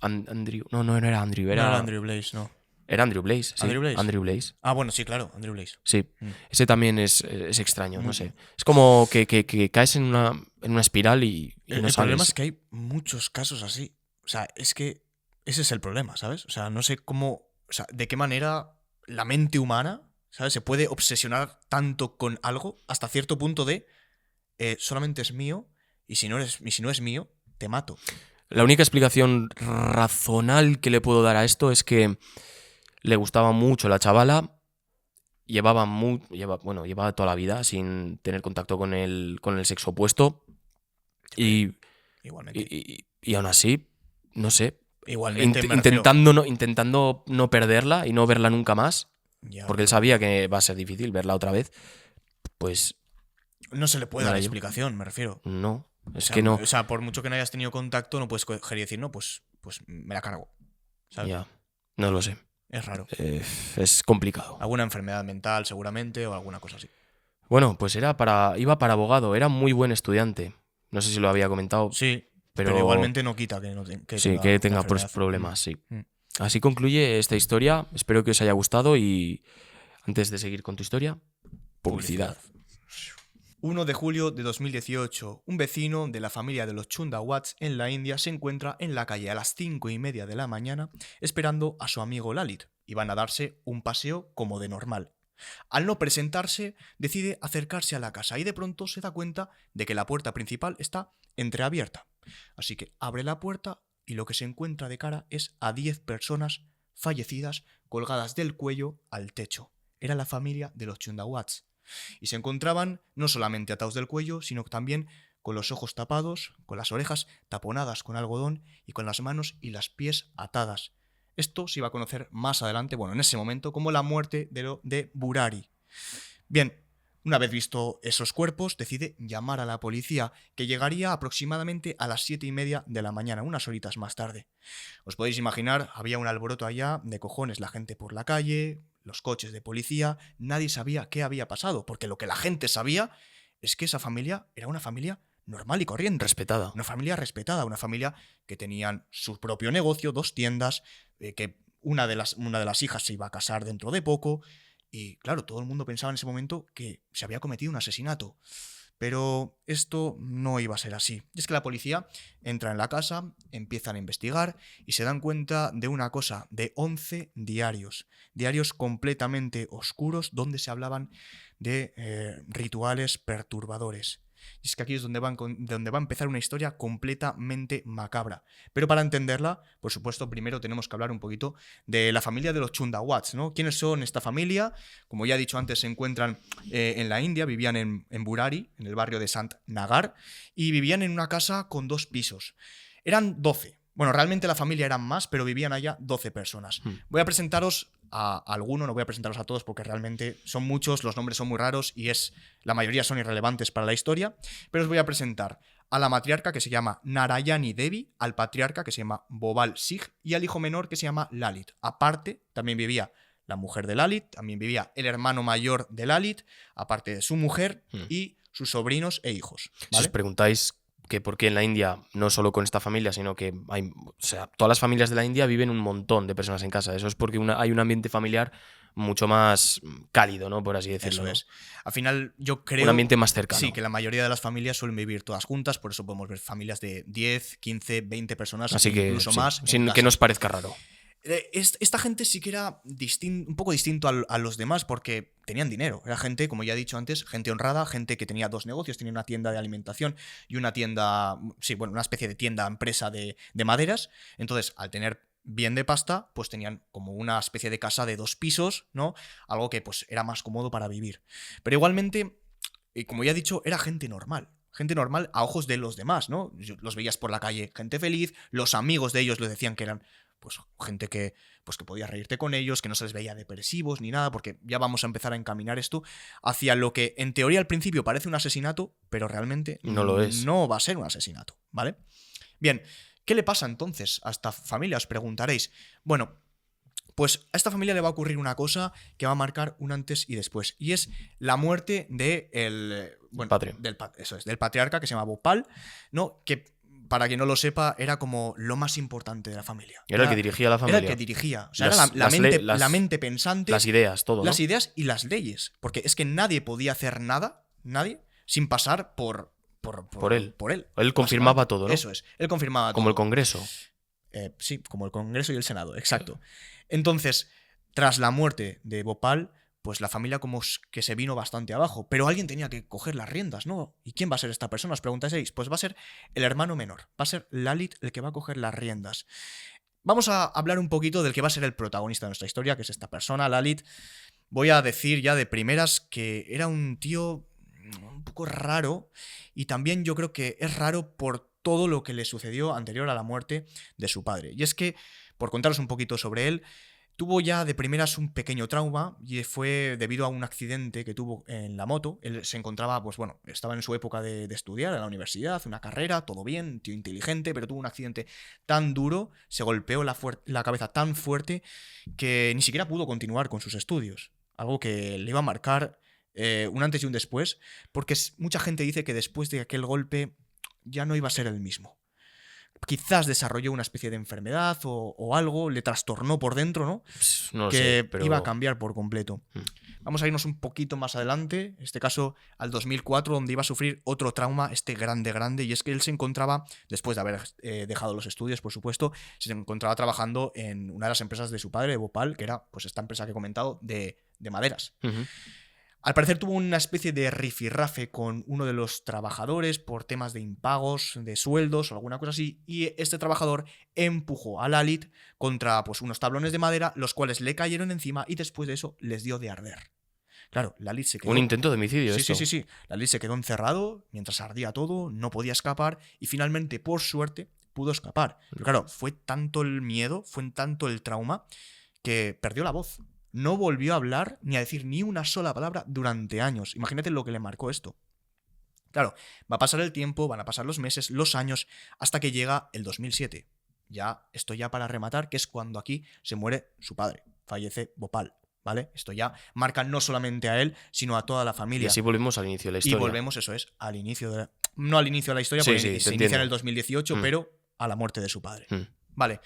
Speaker 1: Andrew. No era Andrew.
Speaker 2: No era Andrew Blaze, no.
Speaker 1: Era Andrew Blaze. Sí.
Speaker 2: Andrew Blaze.
Speaker 1: Ah,
Speaker 2: bueno, sí, claro, Andrew Blaze.
Speaker 1: Sí. Ese también es extraño, no sé. Es como que caes en una espiral y no
Speaker 2: el
Speaker 1: sales.
Speaker 2: problema es que hay muchos casos así. O sea, es que ese es el problema, ¿sabes? O sea, no sé cómo. O sea, de qué manera la mente humana, ¿sabes? Se puede obsesionar tanto con algo hasta cierto punto de solamente es mío y si no es mío, te mato.
Speaker 1: La única explicación razonable que le puedo dar a esto es que le gustaba mucho la chavala, llevaba toda la vida sin tener contacto con el sexo opuesto
Speaker 2: Igualmente.
Speaker 1: y aún así, no sé,
Speaker 2: Igualmente,
Speaker 1: intentando no perderla y no verla nunca más,
Speaker 2: ya,
Speaker 1: porque él sabía que va a ser difícil verla otra vez, pues
Speaker 2: no se le puede
Speaker 1: no
Speaker 2: dar
Speaker 1: la llevo.
Speaker 2: explicación, me refiero.
Speaker 1: No,
Speaker 2: O sea,
Speaker 1: que no.
Speaker 2: O sea, por mucho que no hayas tenido contacto, no puedes coger y decir, no, pues me la cargo. ¿Sabes?
Speaker 1: Ya, no lo sé.
Speaker 2: Es raro.
Speaker 1: Es complicado.
Speaker 2: Alguna enfermedad mental, seguramente, o alguna cosa así.
Speaker 1: Bueno, pues iba para abogado, era muy buen estudiante. No sé si lo había comentado.
Speaker 2: Sí, pero igualmente no quita que
Speaker 1: tenga problemas, sí. Así concluye esta historia. Espero que os haya gustado y antes de seguir con tu historia, publicidad.
Speaker 2: 1 de julio de 2018, un vecino de la familia de los Chundawats en la India se encuentra en la calle a las 5:30 de la mañana esperando a su amigo Lalit y van a darse un paseo como de normal. Al no presentarse, decide acercarse a la casa y de pronto se da cuenta de que la puerta principal está entreabierta. Así que abre la puerta y lo que se encuentra de cara es a 10 personas fallecidas colgadas del cuello al techo. Era la familia de los Chundawats. Y se encontraban no solamente atados del cuello, sino también con los ojos tapados, con las orejas taponadas con algodón y con las manos y las pies atadas. Esto se iba a conocer más adelante, bueno, en ese momento, como la muerte de Burari. Bien, Una vez visto esos cuerpos, decide llamar a la policía, que llegaría aproximadamente a las 7:30 de la mañana, unas horitas más tarde. Os podéis imaginar, había un alboroto allá de cojones, la gente por la calle, los coches de policía, nadie sabía qué había pasado, porque lo que la gente sabía es que esa familia era una familia normal y corriente.
Speaker 1: Respetada.
Speaker 2: Una familia respetada, una familia que tenían su propio negocio, 2 tiendas, que una de las hijas se iba a casar dentro de poco. Y claro, todo el mundo pensaba en ese momento que se había cometido un asesinato. Pero esto no iba a ser así. Y es que la policía entra en la casa, empiezan a investigar y se dan cuenta de una cosa, de 11 diarios. Diarios completamente oscuros donde se hablaban de rituales perturbadores. Y es que aquí es donde va a empezar una historia completamente macabra. Pero para entenderla, por supuesto, primero tenemos que hablar un poquito de la familia de los Chundawats, ¿no? ¿Quiénes son esta familia? Como ya he dicho antes, se encuentran en la India, vivían en Burari, en el barrio de Sant Nagar, y vivían en una casa con 2 pisos. Eran 12. Bueno, realmente la familia eran más, pero vivían allá 12 personas. Voy a presentaros a alguno, no voy a presentaros a todos porque realmente son muchos, los nombres son muy raros y la mayoría son irrelevantes para la historia, pero os voy a presentar a la matriarca, que se llama Narayani Devi, al patriarca, que se llama Bobal Sikh, y al hijo menor, que se llama Lalit. Aparte, también vivía la mujer de Lalit, también vivía el hermano mayor de Lalit, aparte de su mujer y sus sobrinos e hijos, ¿vale?
Speaker 1: Si os preguntáis que por qué en la India, no solo con esta familia, sino que hay, o sea, todas las familias de la India viven un montón de personas en casa. Eso es porque hay un ambiente familiar mucho más cálido, ¿no? Por así decirlo.
Speaker 2: Eso es. Al final, yo creo...
Speaker 1: Un ambiente más cercano.
Speaker 2: Sí, que la mayoría de las familias suelen vivir todas juntas, por eso podemos ver familias de 10, 15, 20 personas,
Speaker 1: así que,
Speaker 2: incluso
Speaker 1: sí,
Speaker 2: más.
Speaker 1: Sin que nos parezca raro.
Speaker 2: Esta gente sí que era un poco distinto a los demás porque tenían dinero. Era gente, como ya he dicho antes, gente honrada, gente que tenía 2 negocios, tenía una tienda de alimentación y una tienda, sí, bueno, una especie de tienda empresa de maderas. Entonces, al tener bien de pasta, pues tenían como una especie de casa de 2 pisos, ¿no? Algo que pues era más cómodo para vivir. Pero igualmente, como ya he dicho, era gente normal. Gente normal a ojos de los demás, ¿no? Los veías por la calle, gente feliz, los amigos de ellos les decían que eran pues gente que podía reírte con ellos, que no se les veía depresivos ni nada, porque ya vamos a empezar a encaminar esto hacia lo que en teoría al principio parece un asesinato, pero realmente
Speaker 1: no lo es.
Speaker 2: No va a ser un asesinato, ¿vale? Bien, ¿qué le pasa entonces a esta familia? Os preguntaréis. Bueno, pues a esta familia le va a ocurrir una cosa que va a marcar un antes y después, y es la muerte del patriarca, que se llama Bhopal, ¿no? Que, para quien no lo sepa, era como lo más importante de la familia.
Speaker 1: Era el que dirigía la familia.
Speaker 2: Era el que dirigía. O sea, era la mente pensante.
Speaker 1: Las ideas, todo, ¿no?
Speaker 2: Las ideas y las leyes. Porque es que nadie podía hacer nada, nadie, sin pasar por él.
Speaker 1: Él confirmaba todo, ¿no?
Speaker 2: Eso es. Él confirmaba todo.
Speaker 1: Como el Congreso.
Speaker 2: Sí, como el Congreso y el Senado, exacto. Entonces, tras la muerte de Bhopal, pues la familia como que se vino bastante abajo. Pero alguien tenía que coger las riendas, ¿no? ¿Y quién va a ser esta persona? Os preguntaseis. Pues va a ser el hermano menor. Va a ser Lalit el que va a coger las riendas. Vamos a hablar un poquito del que va a ser el protagonista de nuestra historia, que es esta persona, Lalit. Voy a decir ya de primeras que era un tío un poco raro. Y también yo creo que es raro por todo lo que le sucedió anterior a la muerte de su padre. Y es que, por contaros un poquito sobre él, tuvo ya de primeras un pequeño trauma y fue debido a un accidente que tuvo en la moto. Él se encontraba, pues bueno, estaba en su época de estudiar en la universidad, una carrera, todo bien, tío inteligente, pero tuvo un accidente tan duro, se golpeó la cabeza tan fuerte que ni siquiera pudo continuar con sus estudios. Algo que le iba a marcar un antes y un después, porque mucha gente dice que después de aquel golpe ya no iba a ser el mismo. Quizás desarrolló una especie de enfermedad o algo, le trastornó por dentro, ¿no?
Speaker 1: No
Speaker 2: que
Speaker 1: sé, pero
Speaker 2: iba a cambiar por completo. Vamos a irnos un poquito más adelante, en este caso al 2004, donde iba a sufrir otro trauma, grande, y es que él se encontraba, después de haber dejado los estudios, por supuesto, se encontraba trabajando en una de las empresas de su padre, de Bhopal, que era pues esta empresa que he comentado de maderas. Al parecer tuvo una especie de rifirrafe con uno de los trabajadores por temas de impagos, de sueldos o alguna cosa así, y este trabajador empujó a Lalit contra pues, unos tablones de madera, los cuales le cayeron encima y después de eso les dio de arder. Claro, Lalit se quedó...
Speaker 1: Un intento de homicidio,
Speaker 2: Sí. Lalit se quedó encerrado mientras ardía todo, no podía escapar y finalmente, por suerte, pudo escapar. Pero claro, fue tanto el miedo, fue tanto el trauma que perdió la voz. no volvió a hablar ni a decir ni una sola palabra durante años. Imagínate lo que le marcó esto. Claro, va a pasar el tiempo, van a pasar los meses, los años, hasta que llega el 2007. Esto ya para rematar, que es cuando aquí se muere su padre. Fallece Bhopal, ¿vale? Esto ya marca no solamente a él, sino a toda la
Speaker 1: Y
Speaker 2: familia.
Speaker 1: así volvemos al inicio de la historia.
Speaker 2: Y volvemos, eso es, al inicio de no al inicio de la historia,
Speaker 1: Sí,
Speaker 2: porque
Speaker 1: sí, te
Speaker 2: se inicia
Speaker 1: entiendo.
Speaker 2: en el 2018, pero a la muerte de su padre.
Speaker 1: Mm.
Speaker 2: Vale.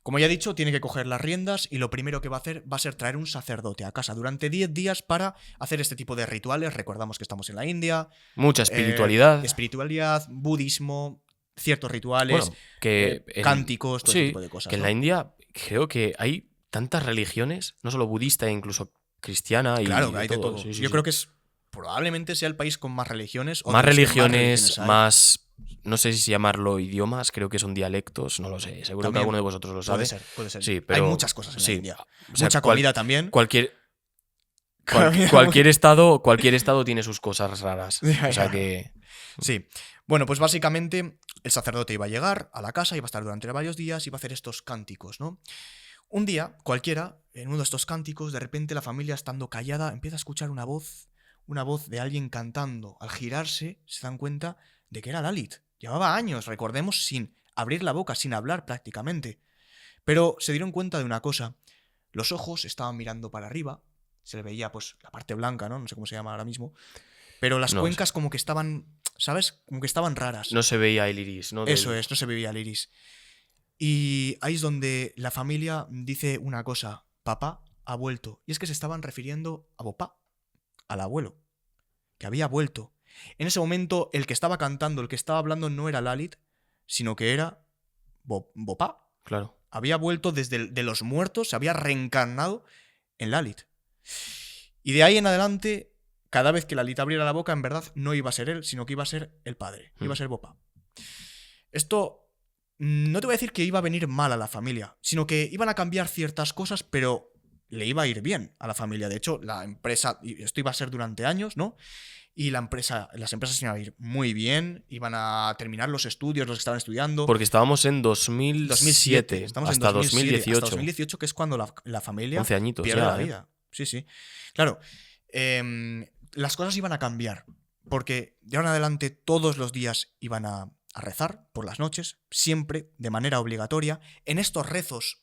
Speaker 2: Como ya he dicho, tiene que coger las riendas y lo primero que va a hacer va a ser traer un sacerdote a casa durante 10 días para hacer este tipo de rituales. Recordamos que estamos en la India.
Speaker 1: Mucha espiritualidad.
Speaker 2: Espiritualidad, budismo, ciertos rituales,
Speaker 1: Bueno, que
Speaker 2: cánticos, todo
Speaker 1: sí,
Speaker 2: ese tipo de cosas.
Speaker 1: que en
Speaker 2: ¿no?
Speaker 1: la India creo que hay tantas religiones, no solo budista, incluso cristiana y
Speaker 2: Claro, hay de todo.
Speaker 1: Sí, sí,
Speaker 2: Yo
Speaker 1: sí.
Speaker 2: creo que probablemente sea el país con más religiones. O
Speaker 1: Más
Speaker 2: de los que
Speaker 1: religiones,
Speaker 2: hay.
Speaker 1: más, no sé si llamarlo idiomas, creo que son dialectos, no lo sé, seguro
Speaker 2: También
Speaker 1: que alguno de vosotros lo sabe.
Speaker 2: Puede ser.
Speaker 1: Sí, pero
Speaker 2: Hay muchas cosas en
Speaker 1: sí,
Speaker 2: la India.
Speaker 1: o sea,
Speaker 2: Mucha comida también.
Speaker 1: Cualquier
Speaker 2: Comida
Speaker 1: estado tiene sus cosas raras.
Speaker 2: Ya,
Speaker 1: O sea
Speaker 2: ya.
Speaker 1: que
Speaker 2: Sí. Bueno, pues básicamente el sacerdote iba a llegar a la casa, iba a estar durante varios días, iba a hacer estos cánticos, ¿no? Un día, cualquiera, en uno de estos cánticos, de repente la familia, estando callada, empieza a escuchar una voz de alguien cantando. Al girarse, se dan cuenta de que era Lalit. Llevaba años, recordemos, sin abrir la boca, sin hablar prácticamente. Pero se dieron cuenta de una cosa. Los ojos estaban mirando para arriba, se le veía pues la parte blanca, ¿no? No sé cómo se llama ahora mismo. Pero las
Speaker 1: No
Speaker 2: cuencas como que estaban, ¿sabes? Como que estaban raras.
Speaker 1: no se veía el iris, ¿no?
Speaker 2: Eso es, no se veía el iris. Y ahí es donde la familia dice una cosa: papá ha vuelto. Y es que se estaban refiriendo a Bopá, al abuelo, que había vuelto. En ese momento, el que estaba cantando, el que estaba hablando, no era Lalit, sino que era Bopá.
Speaker 1: Claro.
Speaker 2: Había vuelto desde de los muertos, se había reencarnado en Lalit. Y de ahí en adelante, cada vez que Lalit abriera la boca, en verdad no iba a ser él, sino que iba a ser el padre, iba a ser Bopá. Esto no te voy a decir que iba a venir mal a la familia, sino que iban a cambiar ciertas cosas, pero le iba a ir bien a la familia. De hecho, la empresa, y esto iba a ser durante años, ¿no? Y las empresas iban a ir muy bien, iban a terminar los estudios, los que estaban estudiando.
Speaker 1: Porque estábamos en 2007,
Speaker 2: Estamos
Speaker 1: hasta
Speaker 2: en 2007,
Speaker 1: 2018.
Speaker 2: hasta 2018, que es cuando la familia
Speaker 1: 11 añitos
Speaker 2: pierde
Speaker 1: ya,
Speaker 2: la vida. Sí, sí. Claro, las cosas iban a cambiar, porque de ahora en adelante todos los días iban a rezar por las noches, siempre de manera obligatoria. En estos rezos,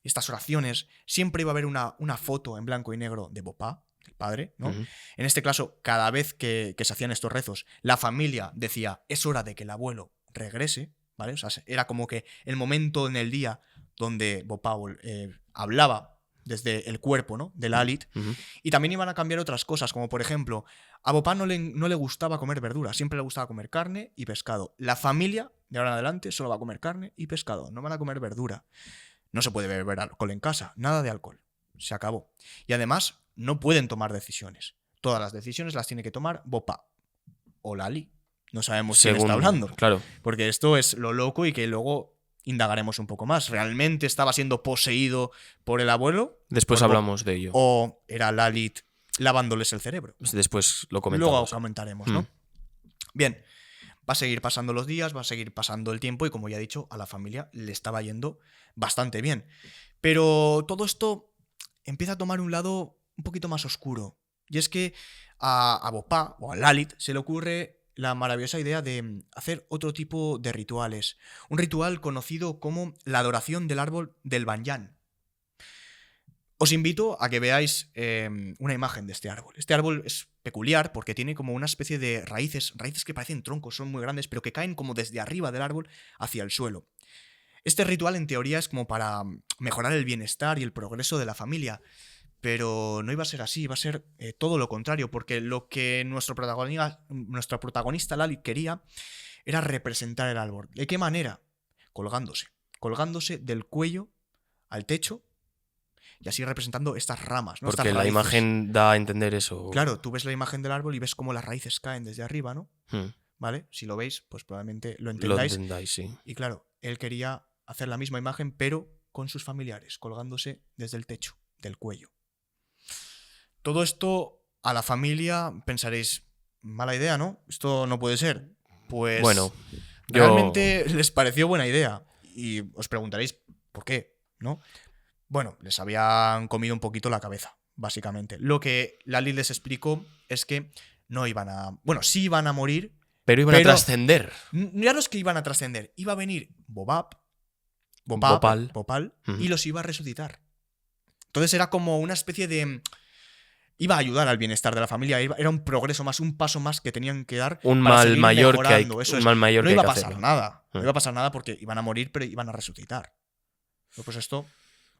Speaker 2: estas oraciones, siempre iba a haber una foto en blanco y negro de Bopá, el padre, ¿no?
Speaker 1: Ujú.
Speaker 2: En este caso, cada vez que se hacían estos rezos, la familia decía: es hora de que el abuelo regrese, ¿vale? O sea, era como que el momento en el día donde Bopá hablaba desde el cuerpo, ¿no? De Lalit.
Speaker 1: Ujú.
Speaker 2: Y también iban a cambiar otras cosas, como por ejemplo, a Bopá no le gustaba comer verduras, siempre le gustaba comer carne y pescado. La familia, de ahora en adelante, solo va a comer carne y pescado, no van a comer verdura. No se puede beber alcohol en casa, nada de alcohol. Se acabó. Y además, no pueden tomar decisiones. Todas las decisiones las tiene que tomar Bopá o Lali. No sabemos quién está hablando.
Speaker 1: Claro.
Speaker 2: Porque esto es lo loco y que luego indagaremos un poco más. ¿Realmente estaba siendo poseído por el abuelo?
Speaker 1: Después
Speaker 2: Por
Speaker 1: hablamos de ello.
Speaker 2: ¿O era Lalit lavándoles el cerebro?
Speaker 1: Después lo comentamos.
Speaker 2: Luego comentaremos, ¿no? Bien, va a seguir pasando los días, va a seguir pasando el tiempo y, como ya he dicho, a la familia le estaba yendo bastante bien. Pero todo esto empieza a tomar un lado un poquito más oscuro. Y es que a Bopá o a Lalit se le ocurre la maravillosa idea de hacer otro tipo de rituales. Un ritual conocido como la adoración del árbol del Banyan. Os invito a que veáis una imagen de este árbol. Este árbol es peculiar porque tiene como una especie de raíces que parecen troncos, son muy grandes, pero que caen como desde arriba del árbol hacia el suelo. Este ritual, en teoría, es como para mejorar el bienestar y el progreso de la familia. Pero no iba a ser así, iba a ser todo lo contrario, porque lo que nuestro protagonista Lalit quería era representar el árbol. ¿De qué manera? Colgándose del cuello al techo y así representando estas ramas, ¿no?
Speaker 1: Porque
Speaker 2: Estas
Speaker 1: la
Speaker 2: raíces.
Speaker 1: imagen da a entender eso.
Speaker 2: Claro, tú ves la imagen del árbol y ves cómo las raíces caen desde arriba, ¿no?
Speaker 1: Hmm.
Speaker 2: ¿Vale? Si lo veis, pues probablemente lo
Speaker 1: Lo
Speaker 2: entendáis.
Speaker 1: entendáis, sí.
Speaker 2: Y claro, él quería hacer la misma imagen, pero con sus familiares, colgándose desde el techo, del cuello. Todo esto a la familia pensaréis: mala idea, ¿no? Esto no puede ser. Pues
Speaker 1: Bueno,
Speaker 2: realmente les pareció buena idea. Y os preguntaréis por qué, ¿no? Bueno, les habían comido un poquito la cabeza, básicamente. Lo que Lali les explicó es que no iban a... Bueno, sí iban a morir.
Speaker 1: Pero iban a trascender.
Speaker 2: Ya no es que iban a trascender. Iba a venir Bopal, y los iba a resucitar. Entonces era como una especie de... Iba a ayudar al bienestar de la familia. Era un progreso más, un paso más que tenían que dar.
Speaker 1: Un
Speaker 2: para
Speaker 1: mal
Speaker 2: seguir
Speaker 1: mayor que hay,
Speaker 2: mejorando. Eso
Speaker 1: un
Speaker 2: es.
Speaker 1: mal mayor
Speaker 2: No
Speaker 1: que
Speaker 2: iba
Speaker 1: hay
Speaker 2: a
Speaker 1: que
Speaker 2: pasar
Speaker 1: hacerlo.
Speaker 2: nada. No iba a pasar nada porque iban a morir, pero iban a resucitar. Pues esto...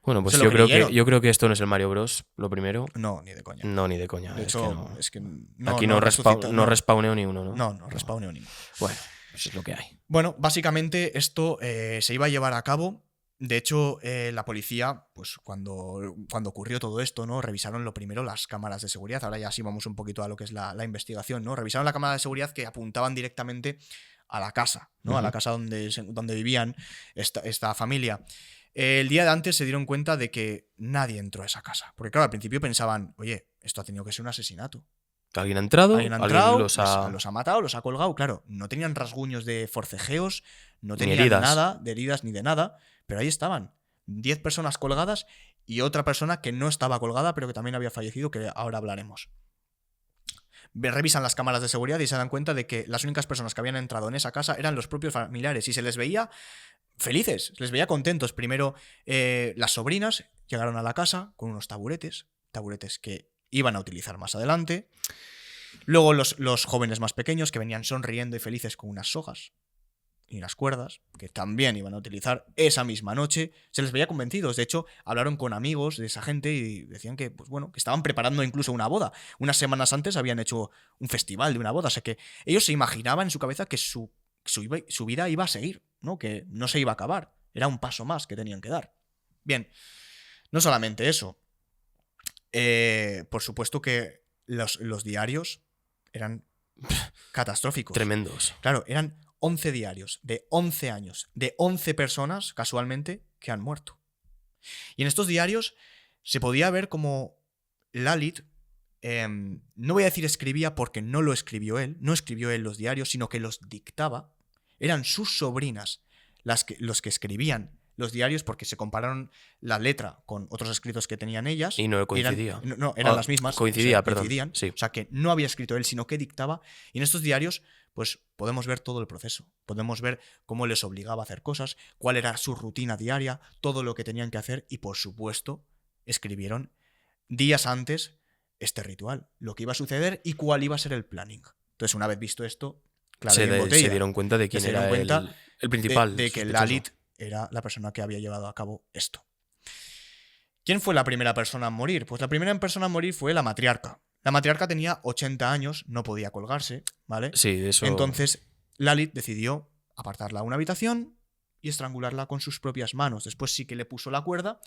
Speaker 1: Bueno, pues
Speaker 2: se lo
Speaker 1: yo creo que esto no es el Mario Bros, lo primero.
Speaker 2: No, ni de coña.
Speaker 1: No, ni de coña.
Speaker 2: De hecho, es que no,
Speaker 1: aquí no respawneo ni uno, ¿no?
Speaker 2: No respawneo ni uno.
Speaker 1: Bueno, eso es lo que hay.
Speaker 2: Bueno, básicamente esto se iba a llevar a cabo. De hecho, la policía, pues cuando ocurrió todo esto, ¿no? Revisaron lo primero las cámaras de seguridad. Ahora ya sí vamos un poquito a lo que es la investigación, ¿no? Revisaron la cámara de seguridad que apuntaban directamente a la casa, ¿no? A la casa donde vivían esta familia. El día de antes se dieron cuenta de que nadie entró a esa casa. Porque claro, al principio pensaban, oye, esto ha tenido que ser un asesinato.
Speaker 1: ¿Alguien ha entrado?
Speaker 2: ¿Alguien los ha matado, los ha colgado? Claro, no tenían rasguños de forcejeos, no tenían nada de heridas ni de nada, pero ahí estaban. 10 personas colgadas y otra persona que no estaba colgada, pero que también había fallecido, que ahora hablaremos. Revisan las cámaras de seguridad y se dan cuenta de que las únicas personas que habían entrado en esa casa eran los propios familiares y se les veía felices, les veía contentos. Primero, las sobrinas llegaron a la casa con unos taburetes que iban a utilizar más adelante. Luego los jóvenes más pequeños que venían sonriendo y felices con unas sogas y unas cuerdas que también iban a utilizar esa misma noche. Se les veía convencidos. De hecho, hablaron con amigos de esa gente y decían que, pues bueno, que estaban preparando incluso una boda. Unas semanas antes habían hecho un festival de una boda. O sea que ellos se imaginaban en su cabeza que su vida iba a seguir, ¿no? Que no se iba a acabar. Era un paso más que tenían que dar. Bien, no solamente eso. Por supuesto que los diarios eran catastróficos.
Speaker 1: Tremendos.
Speaker 2: Claro, eran 11 diarios de 11 años, de 11 personas, casualmente, que han muerto. Y en estos diarios se podía ver como Lalit, no voy a decir escribía porque no lo escribió él, no escribió él los diarios, sino que los dictaba. Eran sus sobrinas los que escribían los diarios porque se compararon la letra con otros escritos que tenían ellas.
Speaker 1: Y no coincidía.
Speaker 2: Eran las mismas.
Speaker 1: Coincidían.
Speaker 2: Sí. O sea, que no había escrito él, sino que dictaba. Y en estos diarios, pues podemos ver todo el proceso. Podemos ver cómo les obligaba a hacer cosas, cuál era su rutina diaria, todo lo que tenían que hacer. Y por supuesto, escribieron días antes este ritual, lo que iba a suceder y cuál iba a ser el planning. Entonces, una vez visto esto, claro,
Speaker 1: se dieron cuenta de quién era el principal.
Speaker 2: De que Lalit era la persona que había llevado a cabo esto. ¿Quién fue la primera persona a morir? Pues la primera persona a morir fue la matriarca. La matriarca tenía 80 años, no podía colgarse, ¿vale?
Speaker 1: Sí, eso.
Speaker 2: Entonces, Lalit decidió apartarla a una habitación y estrangularla con sus propias manos. Después sí que le puso la cuerda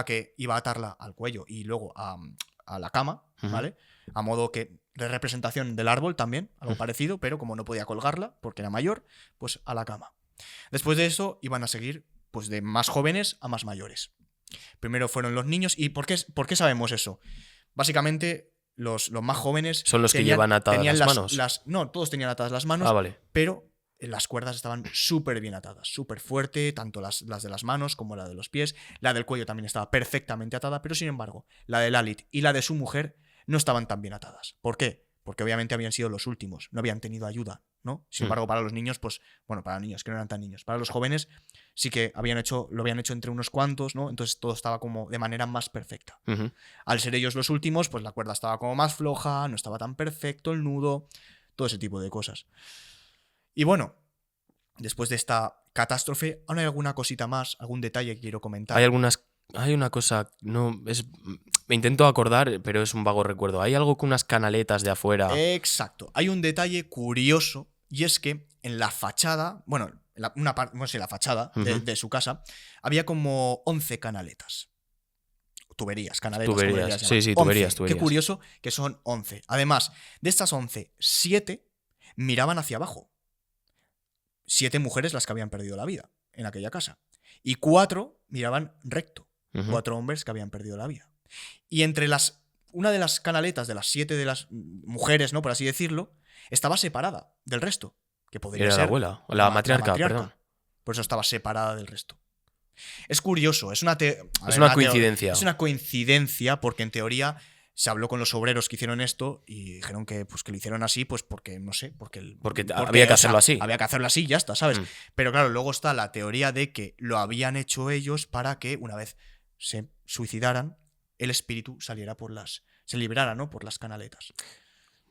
Speaker 2: que iba a atarla al cuello y luego a la cama, ¿vale? A modo que de representación del árbol también, algo parecido, pero como no podía colgarla porque era mayor, pues a la cama. Después de eso iban a seguir pues de más jóvenes a más mayores. Primero fueron los niños. ¿Y por qué sabemos eso? Básicamente los más jóvenes
Speaker 1: son los que llevan atadas las manos.
Speaker 2: No, todos tenían atadas las manos,
Speaker 1: vale.
Speaker 2: Pero las cuerdas estaban súper bien atadas, súper fuerte, tanto las de las manos como la de los pies. La del cuello también estaba perfectamente atada, pero sin embargo, la de Lalit y la de su mujer no estaban tan bien atadas. ¿Por qué? Porque obviamente habían sido los últimos, no habían tenido ayuda, ¿no? Sin embargo, para los niños, pues, bueno, para los niños que no eran tan niños, para los jóvenes sí que lo habían hecho entre unos cuantos, ¿no? Entonces todo estaba como de manera más perfecta. Al ser ellos los últimos, pues la cuerda estaba como más floja, no estaba tan perfecto el nudo, todo ese tipo de cosas. Y bueno, después de esta catástrofe, ¿aún hay alguna cosita más, algún detalle que quiero comentar?
Speaker 1: Hay una cosa, me intento acordar, pero es un vago recuerdo. Hay algo con unas canaletas de afuera.
Speaker 2: Exacto. Hay un detalle curioso y es que en la fachada, la fachada de su casa, había como 11 canaletas. Tuberías.
Speaker 1: Sí, tuberías.
Speaker 2: Qué curioso que son 11. Además, de estas 11, 7 miraban hacia abajo. 7 mujeres las que habían perdido la vida en aquella casa. Y 4 miraban recto. 4 hombres que habían perdido la vida. Y entre una de las canaletas de las 7 de las mujeres, ¿no? Por así decirlo, estaba separada del resto. Que podría
Speaker 1: Era
Speaker 2: ser
Speaker 1: la abuela, la matriarca, perdón.
Speaker 2: Por eso estaba separada del resto. Es curioso, es una,
Speaker 1: Es una coincidencia.
Speaker 2: Es una coincidencia porque en teoría se habló con los obreros que hicieron esto y dijeron que, pues, que lo hicieron así, pues porque, no sé, porque
Speaker 1: había que hacerlo así.
Speaker 2: Había que hacerlo así y ya está, ¿sabes?
Speaker 1: Mm.
Speaker 2: Pero claro, luego está la teoría de que lo habían hecho ellos para que una vez se suicidaran, el espíritu se liberara, ¿no? Por las canaletas.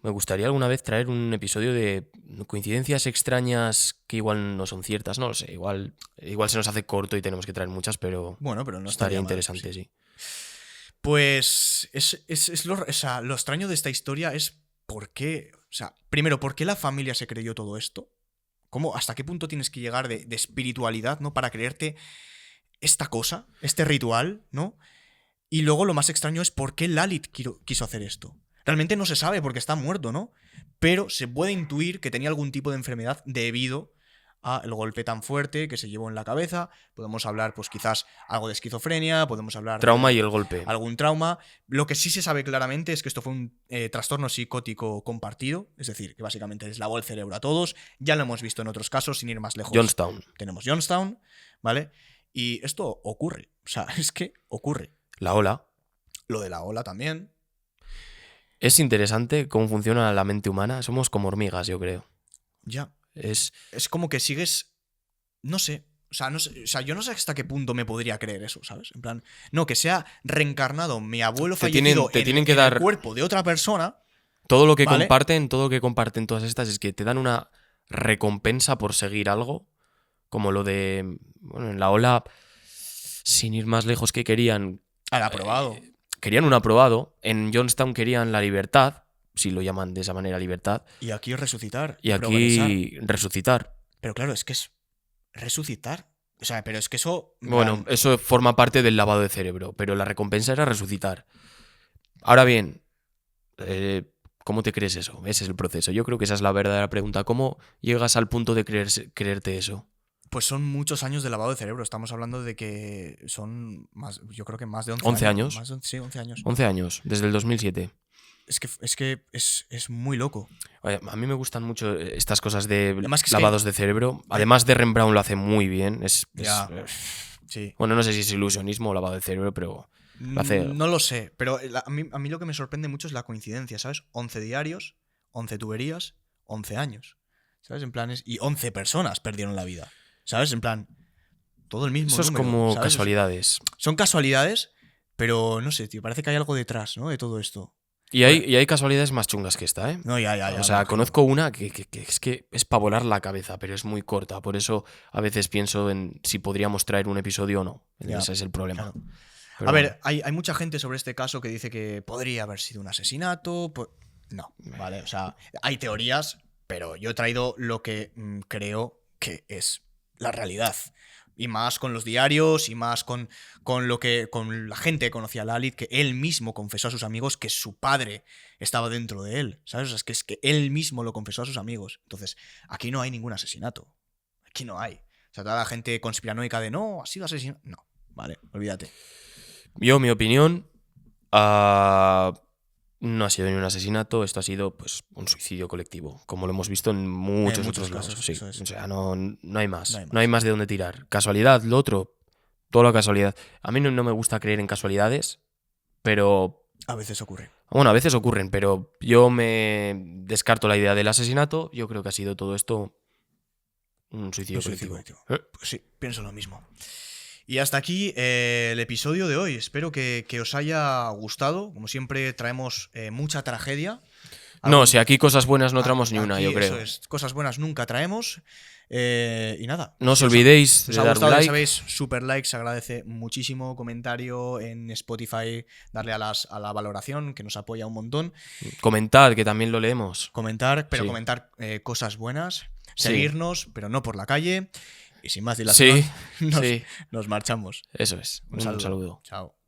Speaker 1: Me gustaría alguna vez traer un episodio de coincidencias extrañas que igual no son ciertas, no lo sé. Igual se nos hace corto y tenemos que traer muchas, pero
Speaker 2: Bueno, pero no
Speaker 1: estaría
Speaker 2: mal,
Speaker 1: interesante, sí.
Speaker 2: Pues o sea, lo extraño de esta historia es por qué, o sea, primero, ¿por qué la familia se creyó todo esto? ¿Cómo, hasta qué punto tienes que llegar de espiritualidad, ¿no? Para creerte esta cosa, este ritual, ¿no? Y luego lo más extraño es por qué Lalit quiso hacer esto. Realmente no se sabe porque está muerto, ¿no? Pero se puede intuir que tenía algún tipo de enfermedad debido al golpe tan fuerte que se llevó en la cabeza. Podemos hablar, pues quizás algo de esquizofrenia, podemos hablar
Speaker 1: Trauma
Speaker 2: de
Speaker 1: y el golpe.
Speaker 2: algún trauma. Lo que sí se sabe claramente es que esto fue un trastorno psicótico compartido, es decir, que básicamente les lavó el cerebro a todos. Ya lo hemos visto en otros casos, sin ir más lejos.
Speaker 1: Johnstown.
Speaker 2: Tenemos Johnstown, ¿vale? Y esto ocurre, o sea, es que ocurre.
Speaker 1: La ola.
Speaker 2: Lo de la ola también.
Speaker 1: Es interesante cómo funciona la mente humana. Somos como hormigas, yo creo.
Speaker 2: Ya.
Speaker 1: Es
Speaker 2: como que sigues. No sé. O sea, yo no sé hasta qué punto me podría creer eso, ¿sabes? En plan, no, que sea reencarnado mi abuelo fallecido en el cuerpo de otra persona.
Speaker 1: Todo lo que
Speaker 2: ¿vale?
Speaker 1: comparten todas estas es que te dan una recompensa por seguir algo. Como lo de. Bueno, en la ola, sin ir más lejos, que querían.
Speaker 2: Al aprobado.
Speaker 1: Querían un aprobado. En Johnstown querían la libertad. Si lo llaman de esa manera, libertad.
Speaker 2: Y aquí resucitar.
Speaker 1: Y aquí resucitar.
Speaker 2: Pero claro, es que es resucitar. O sea, pero es que eso.
Speaker 1: Bueno, eso forma parte del lavado de cerebro. Pero la recompensa era resucitar. Ahora bien, ¿cómo te crees eso? Ese es el proceso. Yo creo que esa es la verdadera pregunta. ¿Cómo llegas al punto de creerte eso?
Speaker 2: Pues son muchos años de lavado de cerebro. Estamos hablando de que son más, yo creo que más de
Speaker 1: 11 años.
Speaker 2: Sí, 11 años.
Speaker 1: 11 años, desde el 2007.
Speaker 2: Es que es muy loco.
Speaker 1: Oye, a mí me gustan mucho estas cosas de
Speaker 2: Además que
Speaker 1: lavados de cerebro. Además de Rembrandt lo hace muy bien.
Speaker 2: Sí.
Speaker 1: Bueno, no sé si es ilusionismo o lavado de cerebro, pero lo hace.
Speaker 2: No lo sé, pero a mí lo que me sorprende mucho es la coincidencia, ¿sabes? 11 diarios, 11 tuberías, 11 años. ¿Sabes? En plan, y 11 personas perdieron la vida. ¿Sabes? En plan, todo el mismo
Speaker 1: Eso es
Speaker 2: número,
Speaker 1: como
Speaker 2: ¿sabes?
Speaker 1: casualidades.
Speaker 2: Son casualidades, pero no sé, tío, parece que hay algo detrás, ¿no? De todo esto.
Speaker 1: Y hay casualidades más chungas que esta, ¿eh?
Speaker 2: No, ya.
Speaker 1: O sea, conozco una que es para volar la cabeza, pero es muy corta. Por eso a veces pienso en si podríamos traer un episodio o no. Ese es el problema.
Speaker 2: Claro.
Speaker 1: Pero
Speaker 2: a ver, hay mucha gente sobre este caso que dice que podría haber sido un asesinato. No, ¿vale? O sea, hay teorías, pero yo he traído lo que creo que es la realidad. Y más con los diarios, y más con la gente que conocía a Lalit, que él mismo confesó a sus amigos que su padre estaba dentro de él. ¿Sabes? O sea, es que él mismo lo confesó a sus amigos. Entonces, aquí no hay ningún asesinato. Aquí no hay. O sea, toda la gente conspiranoica de no, ha sido asesinato. No, vale, olvídate.
Speaker 1: Yo, mi opinión, no ha sido ni un asesinato, esto ha sido pues un suicidio colectivo, como lo hemos visto en muchos otros
Speaker 2: casos.
Speaker 1: lados. Sí.
Speaker 2: Eso es.
Speaker 1: O sea, no hay más. No hay más de dónde tirar. Casualidad, lo otro, toda la casualidad. A mí no me gusta creer en casualidades, pero...
Speaker 2: A veces ocurre.
Speaker 1: Bueno, a veces ocurren, pero yo me descarto la idea del asesinato. Yo creo que ha sido todo esto un suicidio colectivo.
Speaker 2: Pues sí, pienso lo mismo. Y hasta aquí el episodio de hoy. Espero que os haya gustado. Como siempre, traemos mucha tragedia.
Speaker 1: No, si aquí cosas buenas no traemos ni una, yo creo.
Speaker 2: Eso es, cosas buenas nunca traemos. Y nada.
Speaker 1: No os olvidéis de dar un like.
Speaker 2: Sabéis, super like, se agradece muchísimo. Comentario en Spotify, darle a la valoración, que nos apoya un montón.
Speaker 1: Comentad, que también lo leemos.
Speaker 2: Comentar cosas buenas. Seguirnos, pero no por la calle. Y sin más dilación, nos marchamos.
Speaker 1: Eso es. Un saludo.
Speaker 2: Chao.